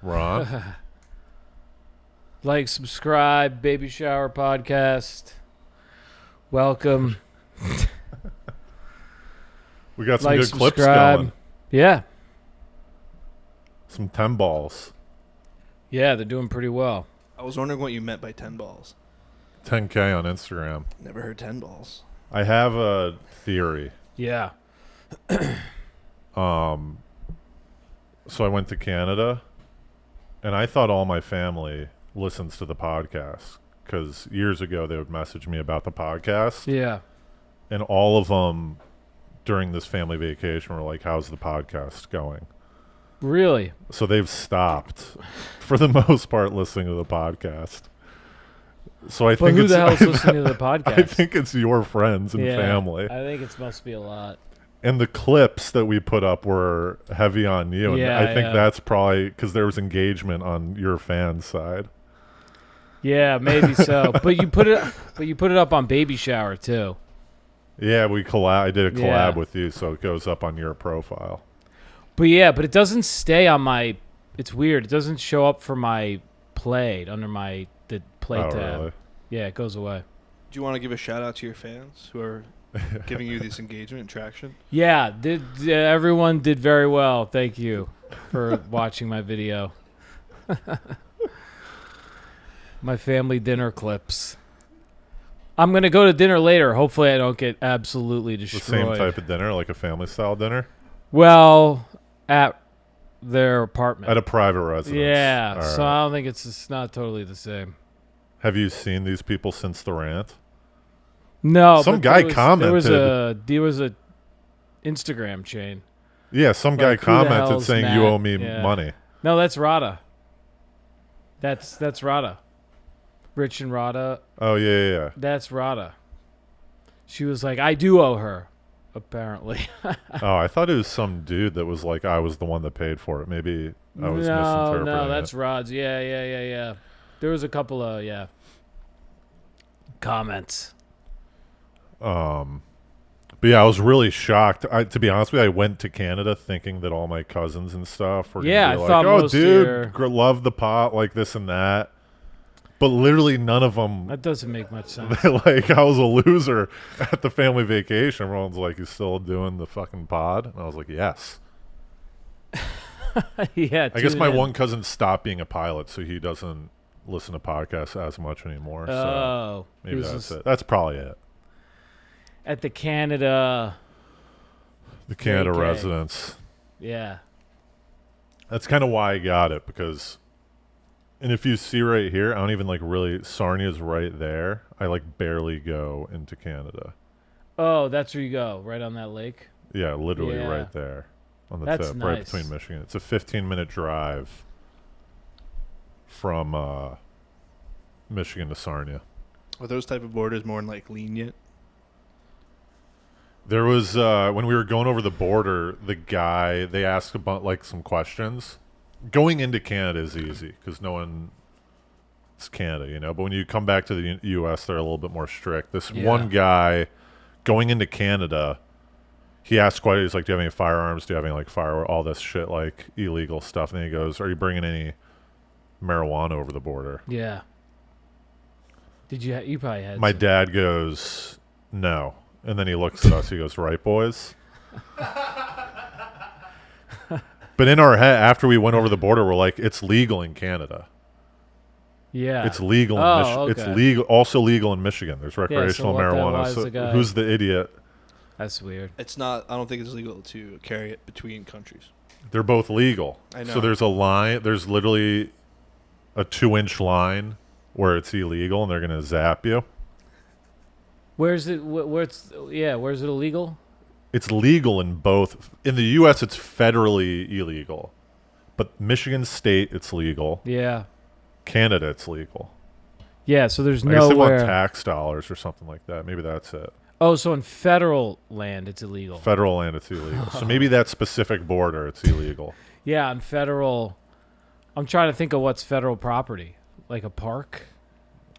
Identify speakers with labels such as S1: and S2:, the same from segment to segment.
S1: Ron?
S2: Like, subscribe, Baby Shower Podcast. Welcome.
S1: We got some
S2: Like,
S1: good clips
S2: subscribe.
S1: going.
S2: Yeah.
S1: Some 10 balls.
S2: Yeah, they're doing pretty well.
S3: I was wondering what you meant by 10 balls.
S1: 10K on Instagram.
S3: Never heard 10 balls.
S1: I have a theory.
S2: Yeah.
S1: So I went to Canada, and I thought all my family listens to the podcast because years ago they would message me about the podcast,
S2: Yeah.
S1: and all of them during this family vacation were like, "How's the podcast going?"
S2: Really?
S1: So they've stopped, for the most part, listening to the podcast. So I
S2: But
S1: think
S2: who
S1: it's
S2: the hell's listening to the podcast?
S1: I think it's your friends and
S2: Yeah,
S1: family.
S2: I think it must be a lot.
S1: And the clips that we put up were heavy on you. And
S2: Yeah,
S1: I think
S2: yeah.
S1: that's probably because there was engagement on your fans' side.
S2: Yeah, maybe so. But you put it up on Baby Shower too.
S1: Yeah, I did a collab
S2: Yeah.
S1: with you, so it goes up on your profile.
S2: But it doesn't stay on my. It's weird. It doesn't show up for my played under the play
S1: Oh,
S2: tab.
S1: really?
S2: Yeah, it goes away.
S3: Do you want to give a shout out to your fans who are giving you this engagement and traction?
S2: Yeah, everyone did very well. Thank you for watching my video. My family dinner clips. I'm going to go to dinner later. Hopefully I don't get absolutely
S1: The
S2: destroyed.
S1: same type of dinner, like a family-style dinner?
S2: Well, at their apartment.
S1: At a private residence.
S2: Yeah,
S1: All
S2: so
S1: right.
S2: I don't think it's not totally the same.
S1: Have you seen these people since the rant?
S2: No,
S1: Some
S2: but
S1: guy
S2: there was
S1: commented.
S2: a Instagram chain.
S1: Yeah, some guy
S2: Like, who the
S1: commented
S2: hell's
S1: saying,
S2: Matt?
S1: you owe me
S2: Yeah.
S1: money.
S2: No, that's Rada. That's Rada. Rich and Rada.
S1: Oh, yeah.
S2: That's Rada. She was like, I do owe her, apparently.
S1: Oh, I thought it was some dude that was like, I was the one that paid for it. Maybe I was misinterpreting
S2: No, that's
S1: it.
S2: Rod's. Yeah. There was a couple of, comments.
S1: But yeah, I was really shocked. To be honest with you, I went to Canada thinking that all my cousins and stuff were
S2: Yeah,
S1: gonna be
S2: I
S1: like,
S2: thought
S1: oh,
S2: most of
S1: dude,
S2: your-
S1: love the pot, like this and that. But literally none of them,
S2: That doesn't make much sense.
S1: like I was a loser at the family vacation. Everyone's like, you still doing the fucking pod? And I was like, yes.
S2: Yeah.
S1: I guess
S2: tune
S1: my
S2: in.
S1: one cousin stopped being a pilot, so he doesn't listen to podcasts as much anymore. So
S2: Oh. he
S1: maybe
S2: was
S1: that's
S2: just
S1: it. That's probably it.
S2: At the Canada.
S1: The Canada
S2: Okay.
S1: residence.
S2: Yeah.
S1: That's kind of why I got it, because, and if you see right here, I don't even like really, Sarnia's right there. I like barely go into Canada.
S2: Oh, that's where you go, right on that lake.
S1: Yeah, literally
S2: Yeah.
S1: right there on the
S2: That's
S1: tip, right
S2: nice.
S1: between Michigan. It's a 15-minute drive from Michigan to Sarnia.
S3: Are those type of borders more like lenient?
S1: There was, when we were going over the border, the guy, they asked about like some questions. Going into Canada is easy because no one, it's Canada, you know. But when you come back to the U.S., they're a little bit more strict. This
S2: Yeah.
S1: one guy going into Canada, he asked quite, he's like, do you have any firearms? Do you have any like all this shit, like illegal stuff? And then he goes, are you bringing any marijuana over the border?
S2: Yeah. Did you? You probably had.
S1: My
S2: some.
S1: dad goes, no. And then he looks at us. He goes, right, boys? But in our head, after we went over the border, we're like, it's legal in Canada.
S2: Yeah.
S1: It's legal in
S2: Oh,
S1: Michigan.
S2: okay.
S1: It's legal, also legal in Michigan. There's recreational
S2: what the hell
S1: marijuana.
S2: is
S1: So
S2: the guy-
S1: who's the idiot?
S2: That's weird.
S3: It's not. I don't think it's legal to carry it between countries.
S1: They're both legal.
S3: I know.
S1: So there's a line. There's literally a 2-inch line where it's illegal, and they're going to zap you.
S2: Where's it? Where's it illegal?
S1: It's legal in both. In the U.S., it's federally illegal. But Michigan State, it's legal.
S2: Yeah.
S1: Canada, it's legal.
S2: Yeah. So there's
S1: I guess they want
S2: nowhere.
S1: tax dollars or something like that. Maybe that's it.
S2: Oh, so in federal land it's illegal.
S1: Federal land, it's illegal. So maybe that specific border, it's illegal.
S2: Yeah, on federal. I'm trying to think of what's federal property, like a park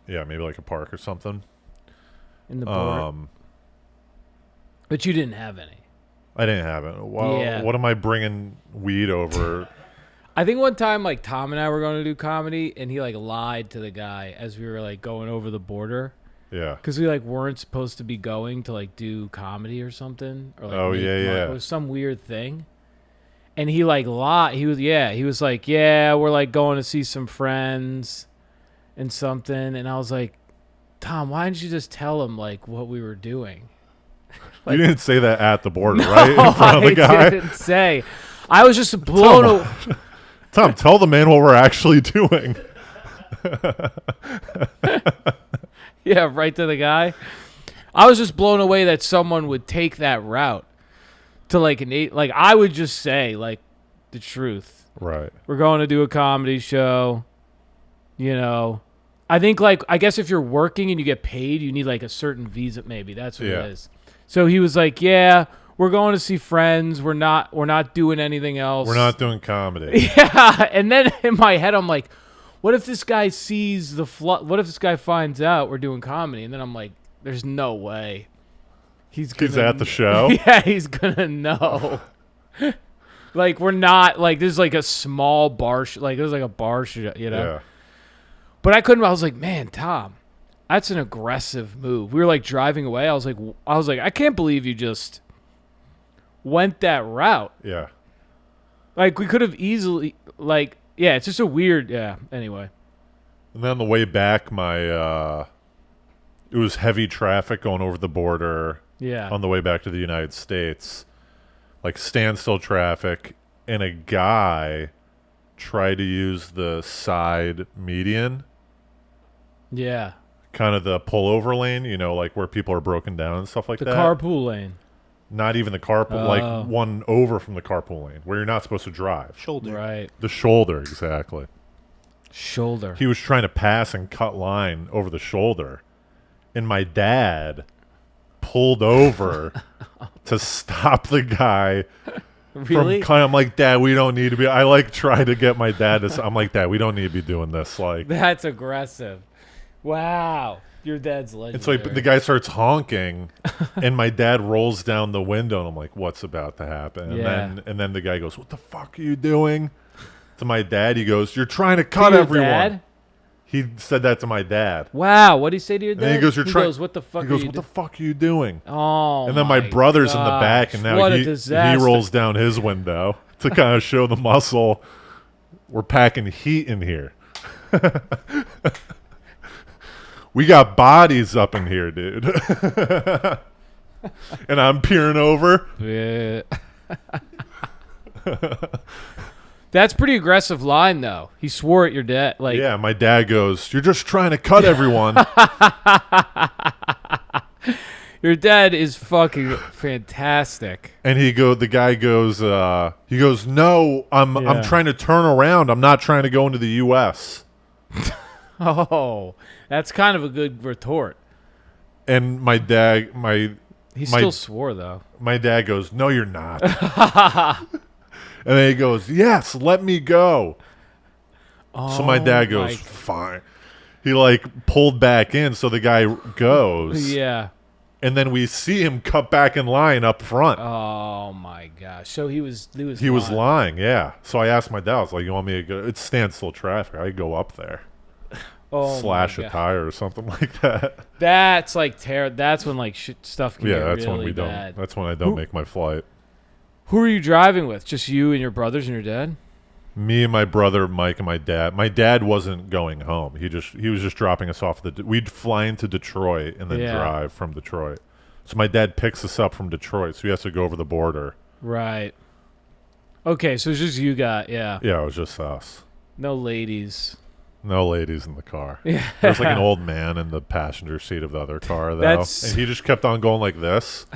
S1: Yeah, maybe like a park or something.
S2: in the border. But you didn't have any.
S1: I didn't have it. Well,
S2: Yeah.
S1: what am I bringing weed over?
S2: I think one time, like, Tom and I were going to do comedy, and he, like, lied to the guy as we were, like, going over the border.
S1: Yeah.
S2: Because we, like, weren't supposed to be going to, like, do comedy or something. Or, like,
S1: Oh,
S2: make
S1: yeah,
S2: money.
S1: yeah.
S2: It was some weird thing. And he, like, lied. He was like, yeah, we're, like, going to see some friends and something. And I was like, Tom, why didn't you just tell him, like, what we were doing?
S1: You didn't say that at the border, right? In
S2: No,
S1: front of the guy?
S2: I didn't say. I was just blown away.
S1: Tom, tell the man what we're actually doing.
S2: Yeah, right to the guy. I was just blown away that someone would take that route to like like I would just say like the truth.
S1: Right.
S2: We're going to do a comedy show. You know, I think like I guess if you're working and you get paid, you need like a certain visa. Maybe that's what it is. So he was like, "Yeah, we're going to see friends. We're not doing anything else.
S1: We're not doing comedy."
S2: Yeah, and then in my head, I'm like, what if this guy sees the flood? What if this guy finds out we're doing comedy? And then I'm like, there's no way. He's
S1: at the show?
S2: Yeah, he's going to know. Like, we're not, like, there's like a small bar, like, there's like a bar, you know?
S1: Yeah.
S2: But I was like, man, Tom, that's an aggressive move. We were like driving away. I was like, I can't believe you just went that route.
S1: Yeah.
S2: Like, we could have easily, like, yeah, it's just a weird, yeah, anyway.
S1: And then on the way back, it was heavy traffic going over the border.
S2: Yeah.
S1: On the way back to the United States. Like standstill traffic, and a guy tried to use the side median.
S2: Yeah.
S1: Kind of the pullover lane, you know, like where people are broken down and stuff like
S2: The
S1: that.
S2: carpool lane.
S1: Not even the carpool, like one over from the carpool lane, where you're not supposed to drive.
S3: Shoulder.
S2: Right.
S1: The shoulder, exactly.
S2: Shoulder.
S1: He was trying to pass and cut line over the shoulder, and my dad pulled over to stop the guy
S2: Really?
S1: from. I'm like, Dad, we don't need to be. I like try to get my dad to. I'm like, Dad, we don't need to be doing this. Like,
S2: That's aggressive. Wow. Your dad's legendary.
S1: it's like the guy starts honking, and my dad rolls down the window, and I'm like, what's about to happen?
S2: Yeah.
S1: And then the guy goes, what the fuck are you doing? To my dad, he goes, you're trying to cut
S2: your
S1: everyone.
S2: dad?
S1: He said that to my dad.
S2: Wow. What'd he say to your dad?
S1: And he goes, "You're trying."
S2: What the fuck
S1: He goes,
S2: are you
S1: "What the fuck are you doing?"
S2: Oh,
S1: And then my brother's in the back, and now
S2: what a
S1: he
S2: disaster.
S1: rolls down his window to kind of show the muscle. We're packing heat in here. We got bodies up in here, dude. And I'm peering over.
S2: Yeah. That's pretty aggressive line, though. He swore at your dad. Like,
S1: Yeah, my dad goes, "You're just trying to cut everyone."
S2: your dad is fucking fantastic.
S1: And the guy goes, "No, I'm
S2: Yeah.
S1: trying to turn around. I'm not trying to go into the U.S."
S2: Oh, that's kind of a good retort.
S1: And my dad,
S2: He still swore, though.
S1: my dad goes, "No, you're not." And then he goes, "Yes, let me go." So my dad goes, "Fine." He like pulled back in, so the guy goes.
S2: Yeah.
S1: And then we see him cut back in line up front.
S2: Oh my gosh. So he was
S1: lying, yeah. So I asked my dad, I was like, "You want me to go?" It's standstill traffic. I go up there, slash a tire or something like that.
S2: That's like That's when like stuff can get
S1: that's
S2: really
S1: when we
S2: bad.
S1: don't. That's when I don't make my flight.
S2: Who are you driving with? Just you and your brothers and your dad?
S1: Me and my brother Mike and my dad. My dad wasn't going home. He was just dropping us off. We'd fly into Detroit and then drive from Detroit. So my dad picks us up from Detroit, so he has to go over the border.
S2: Right. Okay, so it's just you yeah.
S1: Yeah, it was just us.
S2: No ladies.
S1: No ladies in the car.
S2: Yeah.
S1: There's like an old man in the passenger seat of the other car, though. And he just kept on going like this.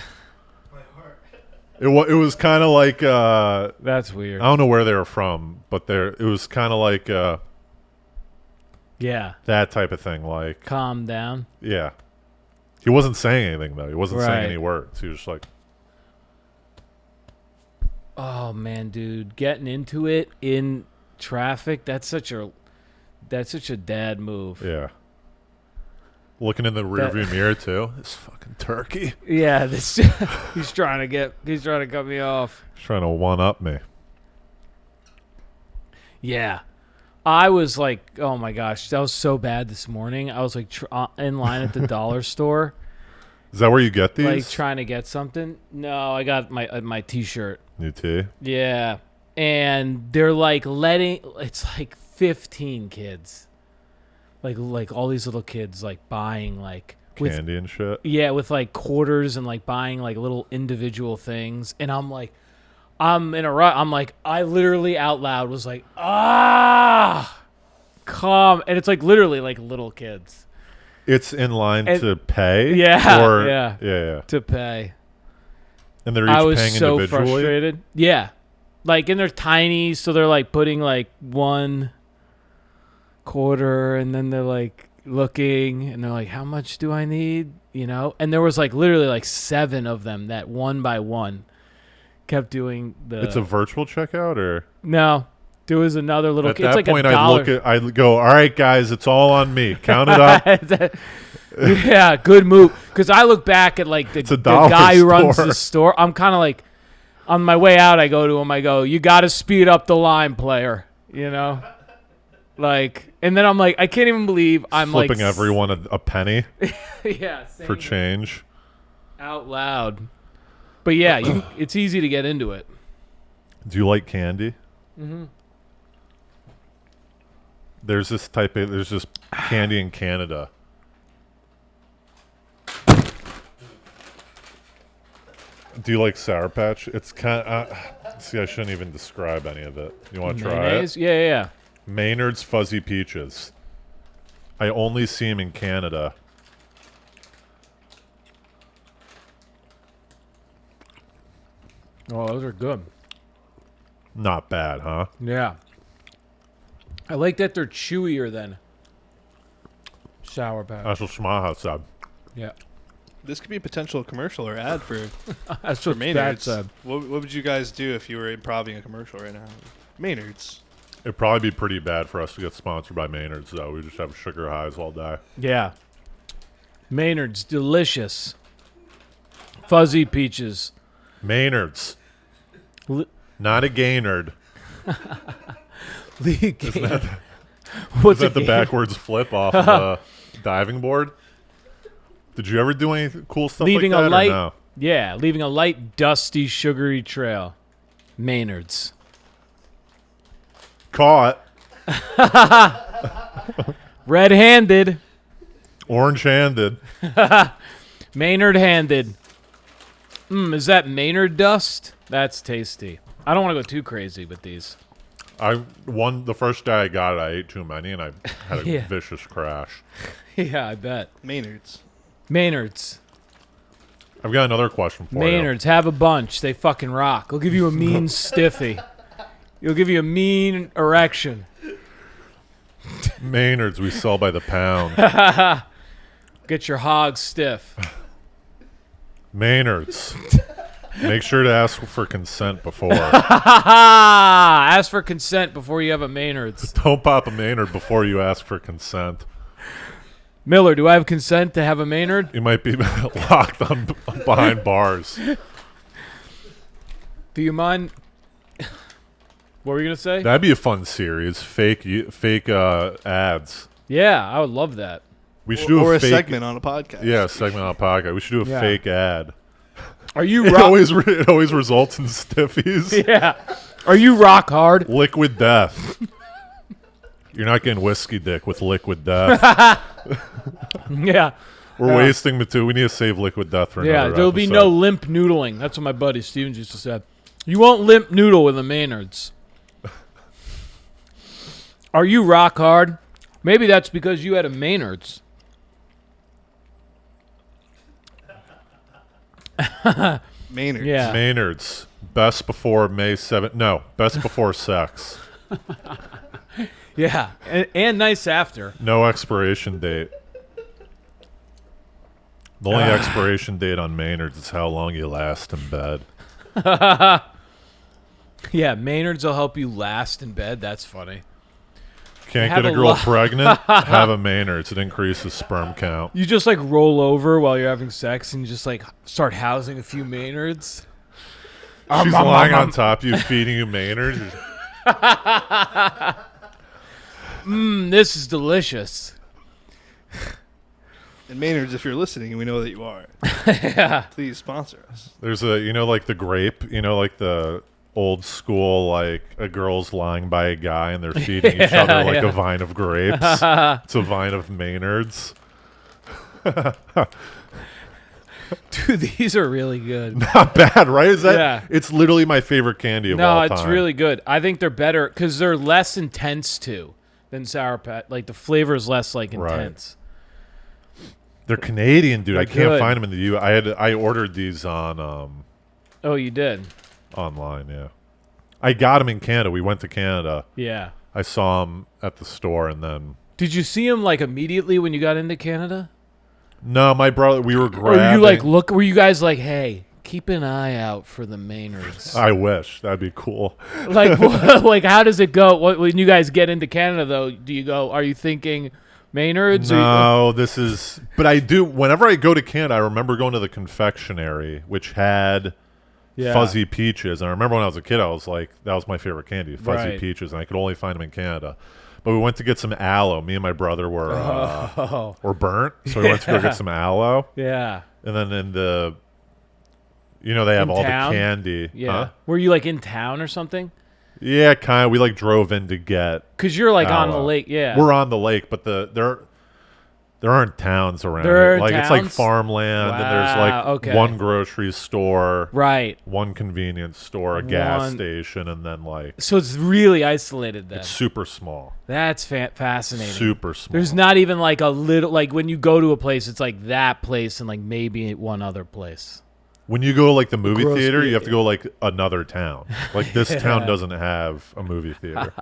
S1: It was kind of like
S2: that's weird.
S1: I don't know where they were from, but it was kind of like that type of thing. Like,
S2: calm down.
S1: Yeah, he wasn't saying anything though. He wasn't saying any words. He was just like,
S2: oh man, dude, getting into it in traffic. That's such a dad move.
S1: Yeah. Looking in the rearview mirror too. This fucking turkey.
S2: Yeah, he's trying to cut me off.
S1: He's trying to one up me.
S2: Yeah. I was like, oh my gosh, that was so bad this morning. I was like in line at the dollar store.
S1: Is that where you get these?
S2: Like trying to get something. No, I got my T-shirt.
S1: New tee?
S2: Yeah. And they're like it's like 15 kids. Like all these little kids like buying like
S1: Candy and shit?
S2: Yeah, with like quarters and like buying like little individual things. And I'm like, I'm in a rut. I'm like, I literally out loud was like, calm. And it's like literally like little kids.
S1: It's in line to pay?
S2: Yeah.
S1: Or,
S2: yeah. To pay.
S1: And they're each paying
S2: so
S1: individually?
S2: Frustrated. Yeah. Like, and they're tiny, so they're like putting like one quarter and then they're like looking and they're like, how much do I need? You know? And there was like literally like 7 of them that one by one kept doing the.
S1: It's a virtual checkout or?
S2: No. There was another little
S1: At
S2: kid.
S1: that
S2: It's like
S1: point,
S2: $1.
S1: I'd go, all right, guys, it's all on me. Count it up.
S2: Yeah, good move. Because I look back at like the guy who runs the store. I'm kind of like, on my way out, I go to him. I go, you got to speed up the line, player. You know, like, and then I'm like, I can't even believe I'm
S1: flipping
S2: like
S1: everyone a penny.
S2: Yeah,
S1: for change.
S2: Out loud. But yeah, it's easy to get into it.
S1: Do you like candy?
S2: Mm-hmm.
S1: There's this candy in Canada. Do you like Sour Patch? It's kind of... see, I shouldn't even describe any of it. You want to try it?
S2: Yeah.
S1: Maynard's Fuzzy Peaches. I only see them in Canada.
S2: Oh, those are good.
S1: Not bad, huh?
S2: Yeah. I like that they're chewier than Sour Patch.
S1: That's what Shmaha said.
S2: Yeah.
S3: This could be a potential commercial or ad for
S2: That's what
S3: Maynard's.
S2: Matt said.
S3: What would you guys do if you were improvising a commercial right now? Maynard's.
S1: It'd probably be pretty bad for us to get sponsored by Maynard's, though. We just have sugar highs all day.
S2: Yeah. Maynard's delicious. Fuzzy Peaches.
S1: Maynard's. Not a Gaynard.
S2: Lee
S1: Isn't
S2: What's
S1: that the backwards flip off of the diving board? Did you ever do any cool stuff
S2: leaving
S1: like that
S2: a light,
S1: or no?
S2: Yeah, leaving a light, dusty, sugary trail. Maynard's.
S1: Caught.
S2: Red-handed.
S1: Orange-handed.
S2: Maynard-handed. Is that Maynard dust? That's tasty. I don't want to go too crazy with these.
S1: The first day I got it, I ate too many, and I had a vicious crash.
S2: Yeah, I bet.
S3: Maynard's.
S1: I've got another question for you.
S2: Maynard's, have a bunch. They fucking rock. They'll give you a mean stiffy. You'll give you a mean erection.
S1: Maynard's, we sell by the pound.
S2: Get your hog stiff.
S1: Maynard's. Make sure to ask for consent before.
S2: Ask for consent before you have a Maynard's.
S1: Don't pop a Maynard before you ask for consent.
S2: Miller, do I have consent to have a Maynard?
S1: You might be locked behind bars.
S2: Do you mind? What were you going to say?
S1: That'd be a fun series. Fake ads.
S2: Yeah, I would love that.
S1: We should do
S3: a
S1: fake,
S3: segment on a podcast.
S1: Yeah, a segment on a podcast. We should do a fake ad.
S2: Are you
S1: it always results in stiffies.
S2: Yeah. Are you rock hard?
S1: Liquid death. You're not getting whiskey dick with liquid death.
S2: Yeah.
S1: We're wasting material. We need to save liquid death for another
S2: there'll be no limp noodling. That's what my buddy Stevens used to say. You won't limp noodle with a Maynard's. Are you rock hard? Maybe that's because you had a Maynard's.
S3: Maynard's.
S2: Yeah.
S1: Maynard's. Best before May 7th. No, best before sex.
S2: Yeah, and nice after.
S1: No expiration date. The only expiration date on Maynard's is how long you last in bed.
S2: Yeah, Maynard's will help you last in bed. That's funny.
S1: Can't get a girl pregnant? Have a Maynard's. It increases sperm count.
S2: You just like roll over while you're having sex and you just like start housing a few Maynards.
S1: She's lying on top of you, feeding you Maynard's.
S2: This is delicious.
S3: And Maynard's, if you're listening, and we know that you are,
S2: Yeah.
S3: please sponsor us.
S1: There's like the grape, like the old school, like a girl's lying by a guy and they're feeding each other like a vine of grapes. It's a vine of Maynard's.
S2: Dude, these are really good.
S1: Not bad, right? Is that?
S2: Yeah.
S1: It's literally my favorite candy of all time.
S2: No, it's really good. I think they're better because they're less intense too than Sour Patch. Like the flavor is less like intense.
S1: They're Canadian, dude.
S2: They're
S1: I can't
S2: good.
S1: find them in the U. I ordered these on
S2: Oh, you did?
S1: online. Yeah, I got them in Canada. We went to Canada.
S2: Yeah.
S1: I saw them at the store, and then
S2: Did you see them like immediately when you got into Canada?
S1: no, my brother. We were
S2: Or
S1: grabbing.
S2: you like look? Were you guys like, hey, keep an eye out for the Maynards?
S1: I wish that'd be cool.
S2: Like, like how does it go? When you guys get into Canada, though, do you go? Are you thinking Maynards?
S1: No, this is. But I do. Whenever I go to Canada, I remember going to the confectionery, which had fuzzy peaches. And I remember when I was a kid, I was like, that was my favorite candy, fuzzy peaches, and I could only find them in Canada. But we went to get some aloe. Me and my brother were burnt, so we went to go get some aloe.
S2: Yeah.
S1: And then in the, they have
S2: In
S1: all
S2: town?
S1: the candy.
S2: Yeah.
S1: Huh?
S2: Were you like in town or something?
S1: Yeah, kind of. We like drove in to get.
S2: Because you're like on the
S1: aloe.
S2: lake. Yeah.
S1: We're on the lake, but there aren't towns around
S2: There
S1: here.
S2: aren't
S1: Like it's like
S2: towns?
S1: farmland, and there's like
S2: okay.
S1: one grocery store,
S2: right.
S1: one convenience store, a gas
S2: One-
S1: station, and then like
S2: So it's really isolated then.
S1: it's super small.
S2: That's fascinating.
S1: Super small.
S2: There's not even like a little, like when you go to a place, it's like that place and like maybe one other place.
S1: When you go to like the movie
S2: Gross-
S1: theater, you have to go like another town. Like this town doesn't have a movie theater.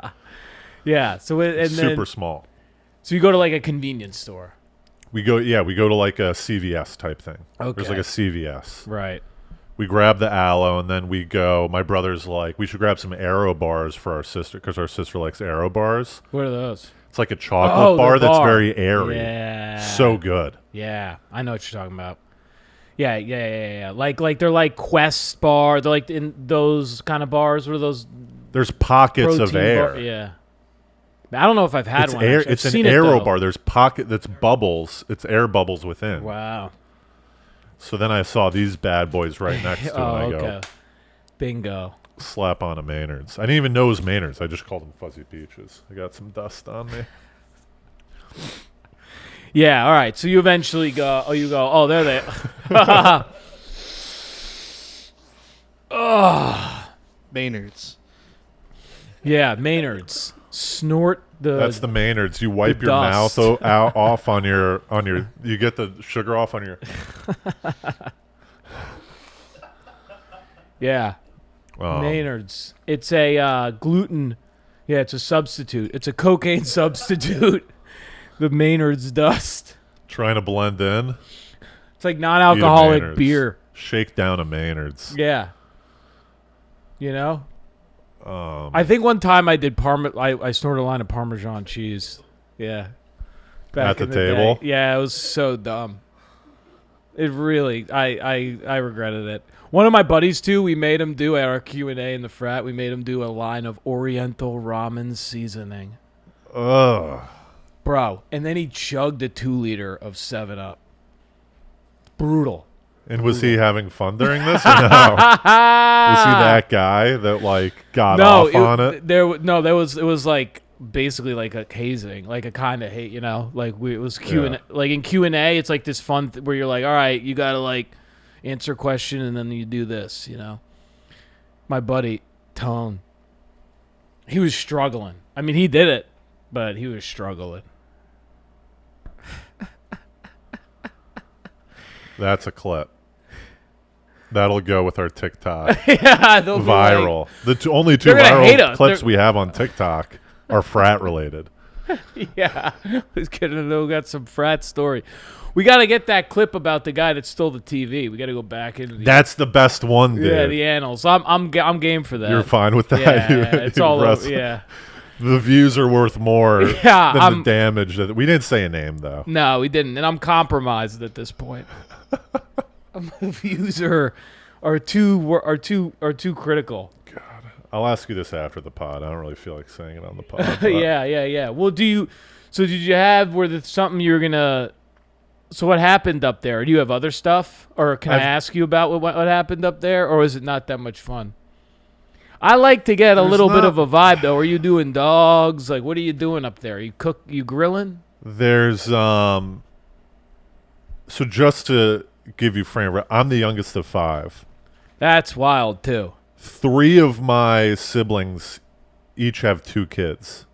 S2: Yeah. So and
S1: It's
S2: then
S1: super small.
S2: so you go to like a convenience store.
S1: We go to like a CVS type thing.
S2: Okay.
S1: There's like a CVS.
S2: Right.
S1: We grab the aloe, and then we go. My brother's like, we should grab some Aero bars for our sister because our sister likes Aero bars.
S2: What are those?
S1: It's like a chocolate bar
S2: the
S1: that's
S2: bar.
S1: very airy.
S2: Yeah.
S1: So good.
S2: Yeah. I know what you're talking about. Yeah. Like they're like Quest bar. They're like in those kind of bars. What are those?
S1: There's pockets of
S2: Protein
S1: air.
S2: bar? Yeah. I don't know if I've had
S1: It's
S2: one.
S1: air.
S2: actually.
S1: It's
S2: I've
S1: an
S2: seen it,
S1: Aero
S2: though.
S1: bar. There's pocket that's bubbles. It's air bubbles within.
S2: Wow.
S1: So then I saw these bad boys right next to it.
S2: Oh,
S1: And I
S2: okay.
S1: go,
S2: Bingo.
S1: slap on a Maynard's. I didn't even know it was Maynard's. I just called them Fuzzy Peaches. I got some dust on me.
S2: Yeah. All right. So you eventually go. Oh, you go. Oh, there they. Oh.
S3: Maynard's.
S2: Yeah. Maynard's. Snort the.
S1: That's the Maynard's. You wipe
S2: the
S1: your
S2: dust.
S1: mouth off on your. You get the sugar off on your.
S2: Yeah. Maynard's. It's a gluten. Yeah, it's a substitute. It's a cocaine substitute. The Maynard's dust.
S1: Trying to blend in.
S2: It's like non-alcoholic
S1: Maynard's.
S2: beer.
S1: Shake down a Maynard's.
S2: Yeah. You know. I think one time I did I snorted a line of Parmesan cheese. Yeah.
S1: At the
S2: in
S1: table?
S2: day. Yeah, it was so dumb. It really, I regretted it. One of my buddies too, we made him do at our Q&A in the frat. We made him do a line of Oriental ramen seasoning,
S1: Ugh.
S2: bro. And then he chugged a 2-liter of 7-Up. Brutal.
S1: And was he having fun during this? Or no? Was he that guy that like got off on it?
S2: It was like basically like a hazing, like a kind of hate, like it was Q&A. Like in Q&A, it's like this fun where you're like, all right, you got to like answer a question and then you do this, My buddy, Tone, he was struggling. I mean, he did it, but he was struggling.
S1: That's a clip. That'll go with our TikTok.
S2: Yeah, they'll be
S1: Viral. Only two
S2: They're gonna hate
S1: viral
S2: us.
S1: clips we have on TikTok are frat related.
S2: like, yeah, who's gonna got some frat story? We got to get that clip about the guy that stole the TV. We got to go back into
S1: That's the best one, dude.
S2: yeah, the annals. I'm game for that.
S1: You're fine with that.
S2: Yeah, it's all over. Yeah.
S1: The views are worth more
S2: Yeah,
S1: than
S2: I'm-
S1: the damage. We didn't say a name though.
S2: No, we didn't, and I'm compromised at this point. The views are too critical.
S1: I'll ask you this after the pod. I don't really feel like saying it on the pod. but-
S2: yeah. Well, so did you have, were there something you were going to, so what happened up there? Do you have other stuff? Or can I ask you about what happened up there? Or is it not that much fun? I like to get a little bit of a vibe, though. Are you doing dogs? Like, what are you doing up there? You grilling?
S1: There's, so just to give you frame, I'm the youngest of 5.
S2: That's wild, too.
S1: 3 of my siblings each have 2 kids,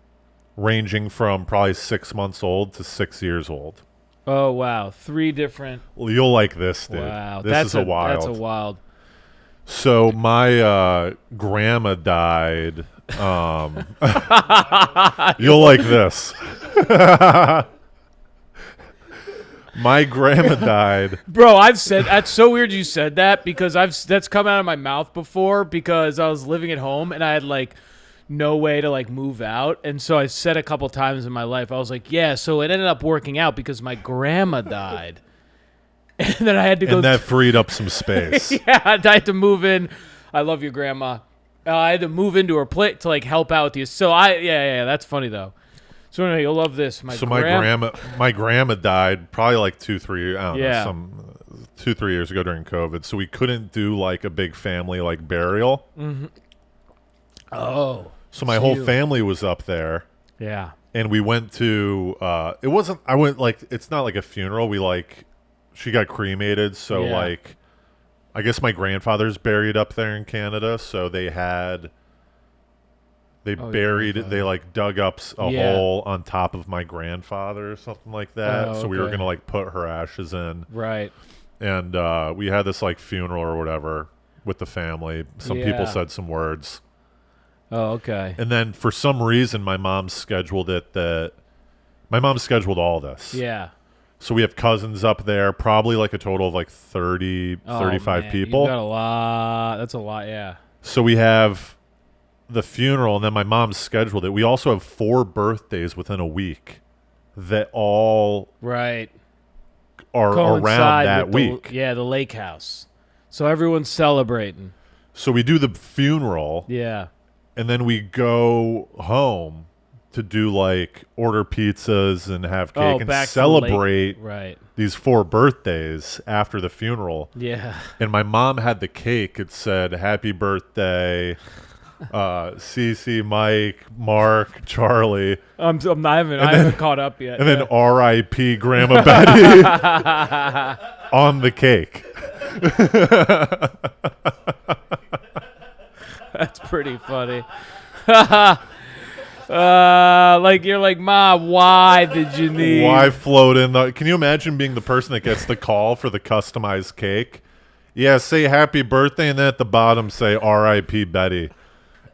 S1: ranging from probably 6 months old to 6 years old.
S2: Oh, wow. 3 different.
S1: Well, you'll like this, dude.
S2: Wow.
S1: This is a wild.
S2: That's a wild.
S1: So my grandma died. You'll like this. My grandma died.
S2: Bro, I've said that's so weird you said that because that's come out of my mouth before because I was living at home and I had like no way to like move out, and so I said a couple times in my life I was like, yeah, so it ended up working out because my grandma died. And then I had to go
S1: And that freed up some space.
S2: yeah, I had to move in. I love your grandma. I had to move into her plate to like help out with you. So yeah, that's funny though. So anyway, you'll love this. My
S1: grandma died probably like 2-3 I don't
S2: Yeah.
S1: know, 2-3 years ago during COVID. So we couldn't do like a big family like burial.
S2: Mm-hmm. Oh.
S1: So my whole family was up there.
S2: Yeah.
S1: And we went to it's not like a funeral. She got cremated, so
S2: Yeah.
S1: like I guess my grandfather's buried up there in Canada, so they like dug up a
S2: Yeah.
S1: hole on top of my grandfather or something like that.
S2: Oh,
S1: So we were
S2: okay.
S1: gonna like put her ashes in,
S2: Right.
S1: and we had this like funeral or whatever with the family. Some people
S2: Yeah.
S1: said some words,
S2: Oh, okay.
S1: and then for some reason my mom scheduled all this.
S2: Yeah.
S1: So we have cousins up there, probably like a total of like 30,
S2: Oh,
S1: 35
S2: man.
S1: people.
S2: You've got a lot. That's a lot, yeah.
S1: So we have the funeral, and then my mom scheduled it. We also have 4 birthdays within a week that all
S2: Right.
S1: are around
S2: Coincide
S1: that
S2: with
S1: week.
S2: the lake house. So everyone's celebrating.
S1: So we do the funeral,
S2: Yeah.
S1: and then we go home to do like order pizzas and have cake and
S2: back to the lake.
S1: celebrate
S2: Right.
S1: these 4 birthdays after the funeral.
S2: Yeah.
S1: And my mom had the cake. It said, "Happy birthday, Cece, Mike, Mark, Charlie."
S2: I haven't caught up yet.
S1: And then R.I.P. Grandma Betty on the cake.
S2: That's pretty funny. Like you're like, Ma, why did you need?
S1: Why float in the? Can you imagine being the person that gets the call for the customized cake? Yeah, say happy birthday, and then at the bottom say R.I.P. Betty.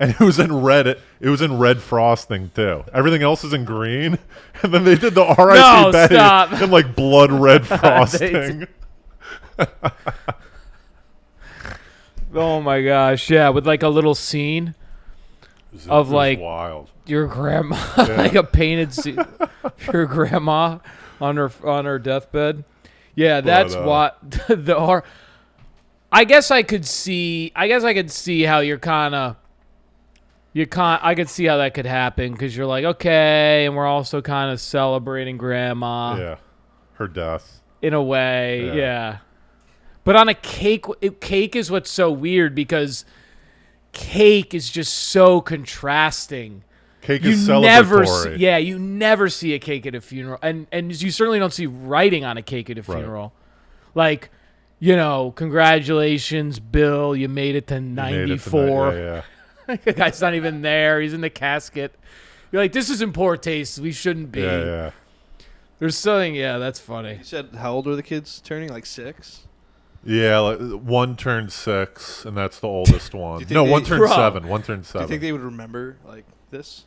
S1: And it was in red. It was in red frosting too. Everything else is in green, and then they did the R.I.P.
S2: No,
S1: Betty
S2: stop.
S1: in like blood red frosting.
S2: Oh my gosh, yeah, with like a little scene of
S1: It was
S2: like
S1: wild.
S2: your grandma, like a painted scene, your grandma on her deathbed. Yeah, that's what the R. I guess I could see how you're kind of. I could see how that could happen because you're like, okay, and we're also kind of celebrating grandma
S1: Yeah, her death.
S2: in a way,
S1: Yeah.
S2: yeah. But on a cake, cake is what's so weird because cake is just so contrasting.
S1: Cake
S2: You
S1: is
S2: never,
S1: celebratory.
S2: you never see a cake at a funeral, and you certainly don't see writing on a cake at a
S1: Right.
S2: funeral, like, congratulations, Bill, you made it to
S1: You made it
S2: 94.
S1: tonight. Yeah.
S2: The guy's not even there. He's in the casket. You're like, this is in poor taste. We shouldn't be.
S1: Yeah.
S2: There's something. Yeah, that's funny.
S3: You said how old are the kids turning? Like 6?
S1: Yeah, like, one turned 6, and that's the oldest one.
S3: you think
S1: No,
S3: they-
S1: one turned
S2: Bro.
S1: 7. One turned
S3: Do
S1: 7.
S3: you think they would remember like this?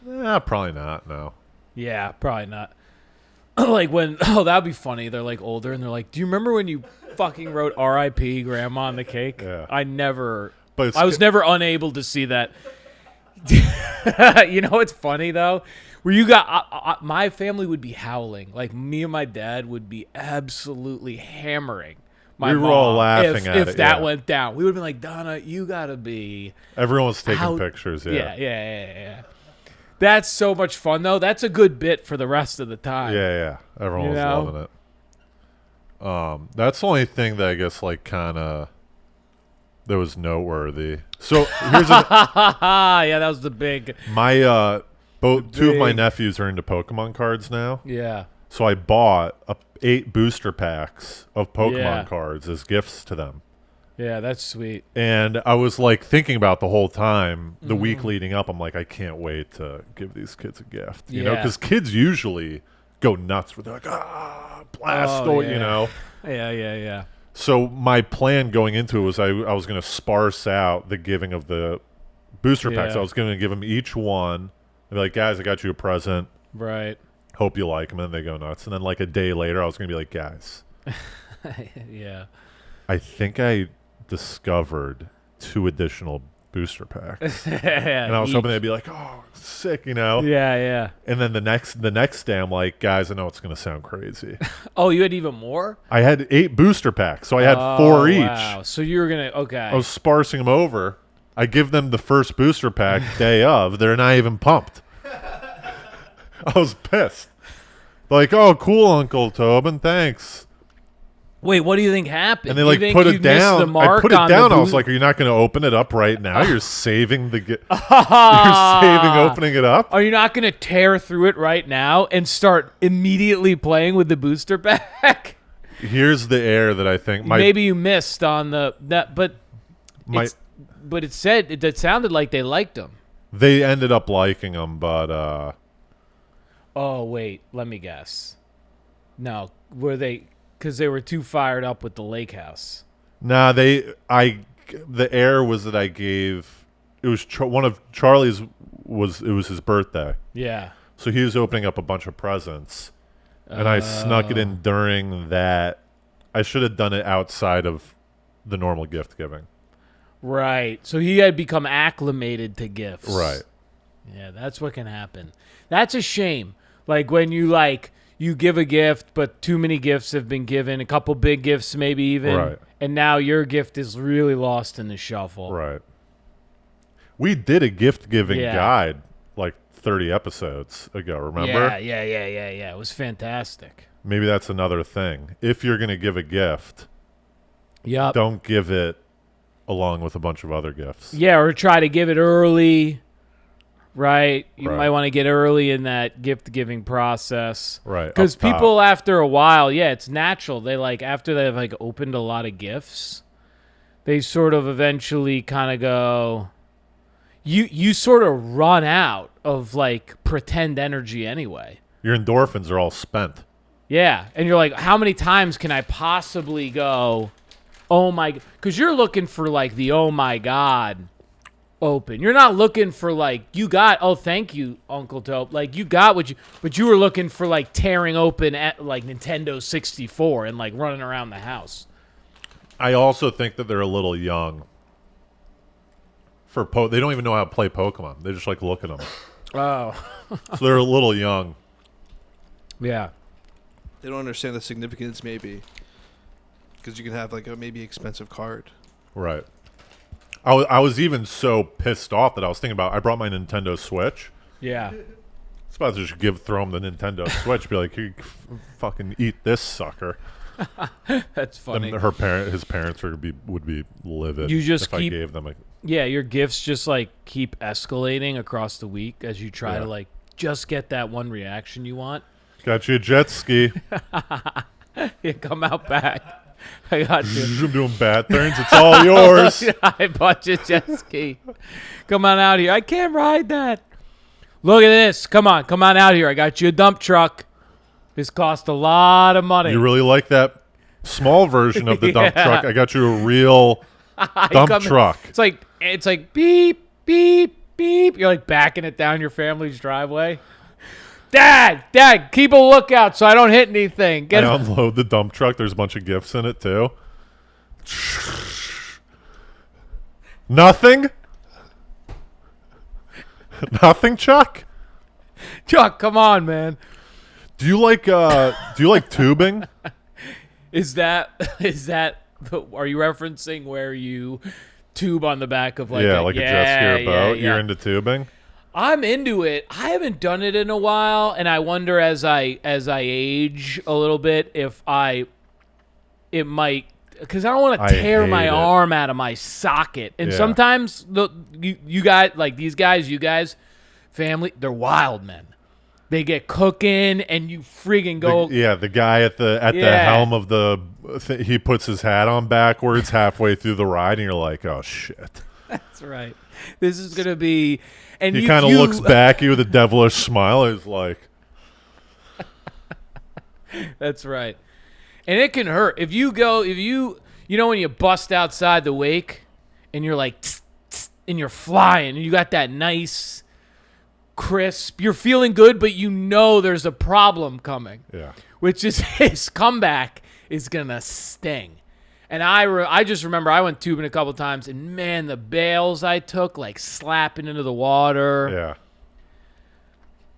S1: Probably not. No.
S2: Yeah, probably not. Like when that'd be funny. They're like older and they're like, "Do you remember when you fucking wrote R.I.P. Grandma on the cake?"
S1: Yeah.
S2: I never.
S1: But
S2: I was never unable to see that. It's funny though, where you got my family would be howling, like me and my dad would be absolutely hammering, my
S1: We were
S2: mom
S1: all laughing at
S2: if
S1: it,
S2: that
S1: yeah.
S2: went down. We would have been like, Donna, you gotta be.
S1: Everyone was taking
S2: How-
S1: pictures.
S2: Yeah. That's so much fun though. That's a good bit for the rest of the time.
S1: Yeah. Everyone
S2: You
S1: was
S2: know?
S1: loving it. That's the only thing that I guess like kind of that was noteworthy. So here's
S2: Yeah, that was the big.
S1: my two of my
S2: big-
S1: nephews are into Pokemon cards now.
S2: Yeah.
S1: So I bought 8 booster packs of Pokemon
S2: Yeah.
S1: cards as gifts to them.
S2: Yeah, that's sweet.
S1: And I was like thinking about the whole time, the
S2: Mm-hmm.
S1: week leading up, I'm like, I can't wait to give these kids a gift. You know,
S2: Yeah.
S1: because kids usually go nuts with like, Blastoise,
S2: yeah.
S1: you know.
S2: Yeah.
S1: So my plan going into it was I was going to sparse out the giving of the booster packs.
S2: Yeah.
S1: I was going to give them each one and be like, guys, I got you a present.
S2: Right.
S1: Hope you like them. And they go nuts. And then like a day later, I was going to be like, guys,
S2: Yeah.
S1: I think I discovered 2 additional booster packs. And I was hoping they'd be like, oh, sick, you know?
S2: Yeah.
S1: And then the next day, I'm like, guys, I know it's going to sound crazy.
S2: Oh, you had even more?
S1: I had 8 booster packs, so I had 4 each.
S2: Wow. So you were gonna
S1: I was sparsing them over. I give them the first booster pack day of. They're not even pumped. I was pissed. Like, oh, cool, Uncle Tobin, thanks.
S2: Wait, what do you think happened?
S1: And they
S2: You
S1: like
S2: think
S1: put
S2: you
S1: it
S2: missed
S1: down.
S2: The mark
S1: I put it
S2: on the
S1: down. I was
S2: boost-
S1: like, are you not going to open it up right now? You're saving the you're saving opening it up.
S2: Are you not going to tear through it right now and start immediately playing with the booster pack?
S1: Here's the air that I think
S2: Maybe you missed on that, but
S1: my
S2: it said it sounded like they liked them.
S1: they ended up liking them, but
S2: Oh wait, let me guess. No, were they? Because they were too fired up with the lake house.
S1: nah, the air was that I gave. It was one of Charlie's. It was his birthday,
S2: Yeah.
S1: so he was opening up a bunch of presents, and I snuck it in during that. I should have done it outside of the normal gift giving.
S2: Right. So he had become acclimated to gifts.
S1: Right.
S2: Yeah, that's what can happen. That's a shame. Like when you give a gift, but too many gifts have been given, a couple big gifts maybe even,
S1: Right.
S2: and now your gift is really lost in the shuffle.
S1: Right. We did a gift giving
S2: Yeah.
S1: guide like 30 episodes ago, remember?
S2: Yeah. It was fantastic.
S1: Maybe that's another thing. If you're going to give a gift,
S2: Yep.
S1: don't give it along with a bunch of other gifts.
S2: Yeah, or try to give it early, right? You
S1: Right.
S2: might want to get early in that gift-giving process.
S1: Right.
S2: Because
S1: up top.
S2: people, after a while, yeah, it's natural. They after they've opened a lot of gifts, they sort of eventually kind of go. You sort of run out of pretend energy anyway.
S1: Your endorphins are all spent.
S2: Yeah, and you're like, how many times can I possibly go? Oh my! Because you're looking for the oh my god open. You're not looking for you got. Oh, thank you, Uncle Dope. You got what you. But you were looking for tearing open at Nintendo 64 and running around the house.
S1: I also think that they're a little young. They don't even know how to play Pokemon. They just look at them.
S2: Oh,
S1: So they're a little young.
S2: yeah.
S3: They don't understand the significance, maybe, because you can have a maybe expensive card.
S1: Right. I was even so pissed off that I was thinking about. I brought my Nintendo Switch.
S2: Yeah.
S1: It's about to just throw him the Nintendo Switch. Be like, "Here, fucking eat this sucker."
S2: That's funny.
S1: Then his parents would be livid.
S2: You just
S1: if I
S2: keep-
S1: gave them
S2: Yeah, your gifts just keep escalating across the week as you try to just get that one reaction you want.
S1: got you a jet ski.
S2: Yeah, come out back. I got you.
S1: I'm doing bat turns. It's all yours.
S2: I bought you a jet ski. Come on out here. I can't ride that. Look at this. Come on out here. I got you a dump truck. This cost a lot of money.
S1: You really like that small version of the dump
S2: Yeah.
S1: truck? I got you a real dump truck.
S2: It's like beep, beep, beep. You're backing it down your family's driveway. Dad, keep a lookout so I don't hit anything.
S1: I unload the dump truck. There's a bunch of gifts in it too. Nothing? Nothing, Chuck?
S2: Chuck, come on, man.
S1: Do you like tubing?
S2: Is that Are you referencing where you tube on the back of like
S1: a jet ski or boat?
S2: Yeah.
S1: You're into tubing?
S2: I'm into it. I haven't done it in a while, and I wonder as I age a little bit if it might, because I don't want to tear my arm out of my socket. And sometimes you guys, like these guys, you guys, family, they're wild men. They get cooking, and you friggin' go.
S1: The guy at the helm of he puts his hat on backwards halfway through the ride, and you're like, oh shit.
S2: That's right. This is gonna be. And
S1: he kind of looks back at you with a devilish smile. He's like,
S2: that's right. And it can hurt if you when you bust outside the wake, and you're like, tss, tss, and you're flying, and you got that nice. Crisp, you're feeling good, but you know there's a problem coming.
S1: Yeah.
S2: Which is his comeback is gonna sting. And I just remember I went tubing a couple times, and man, the bails I took, like slapping into the water.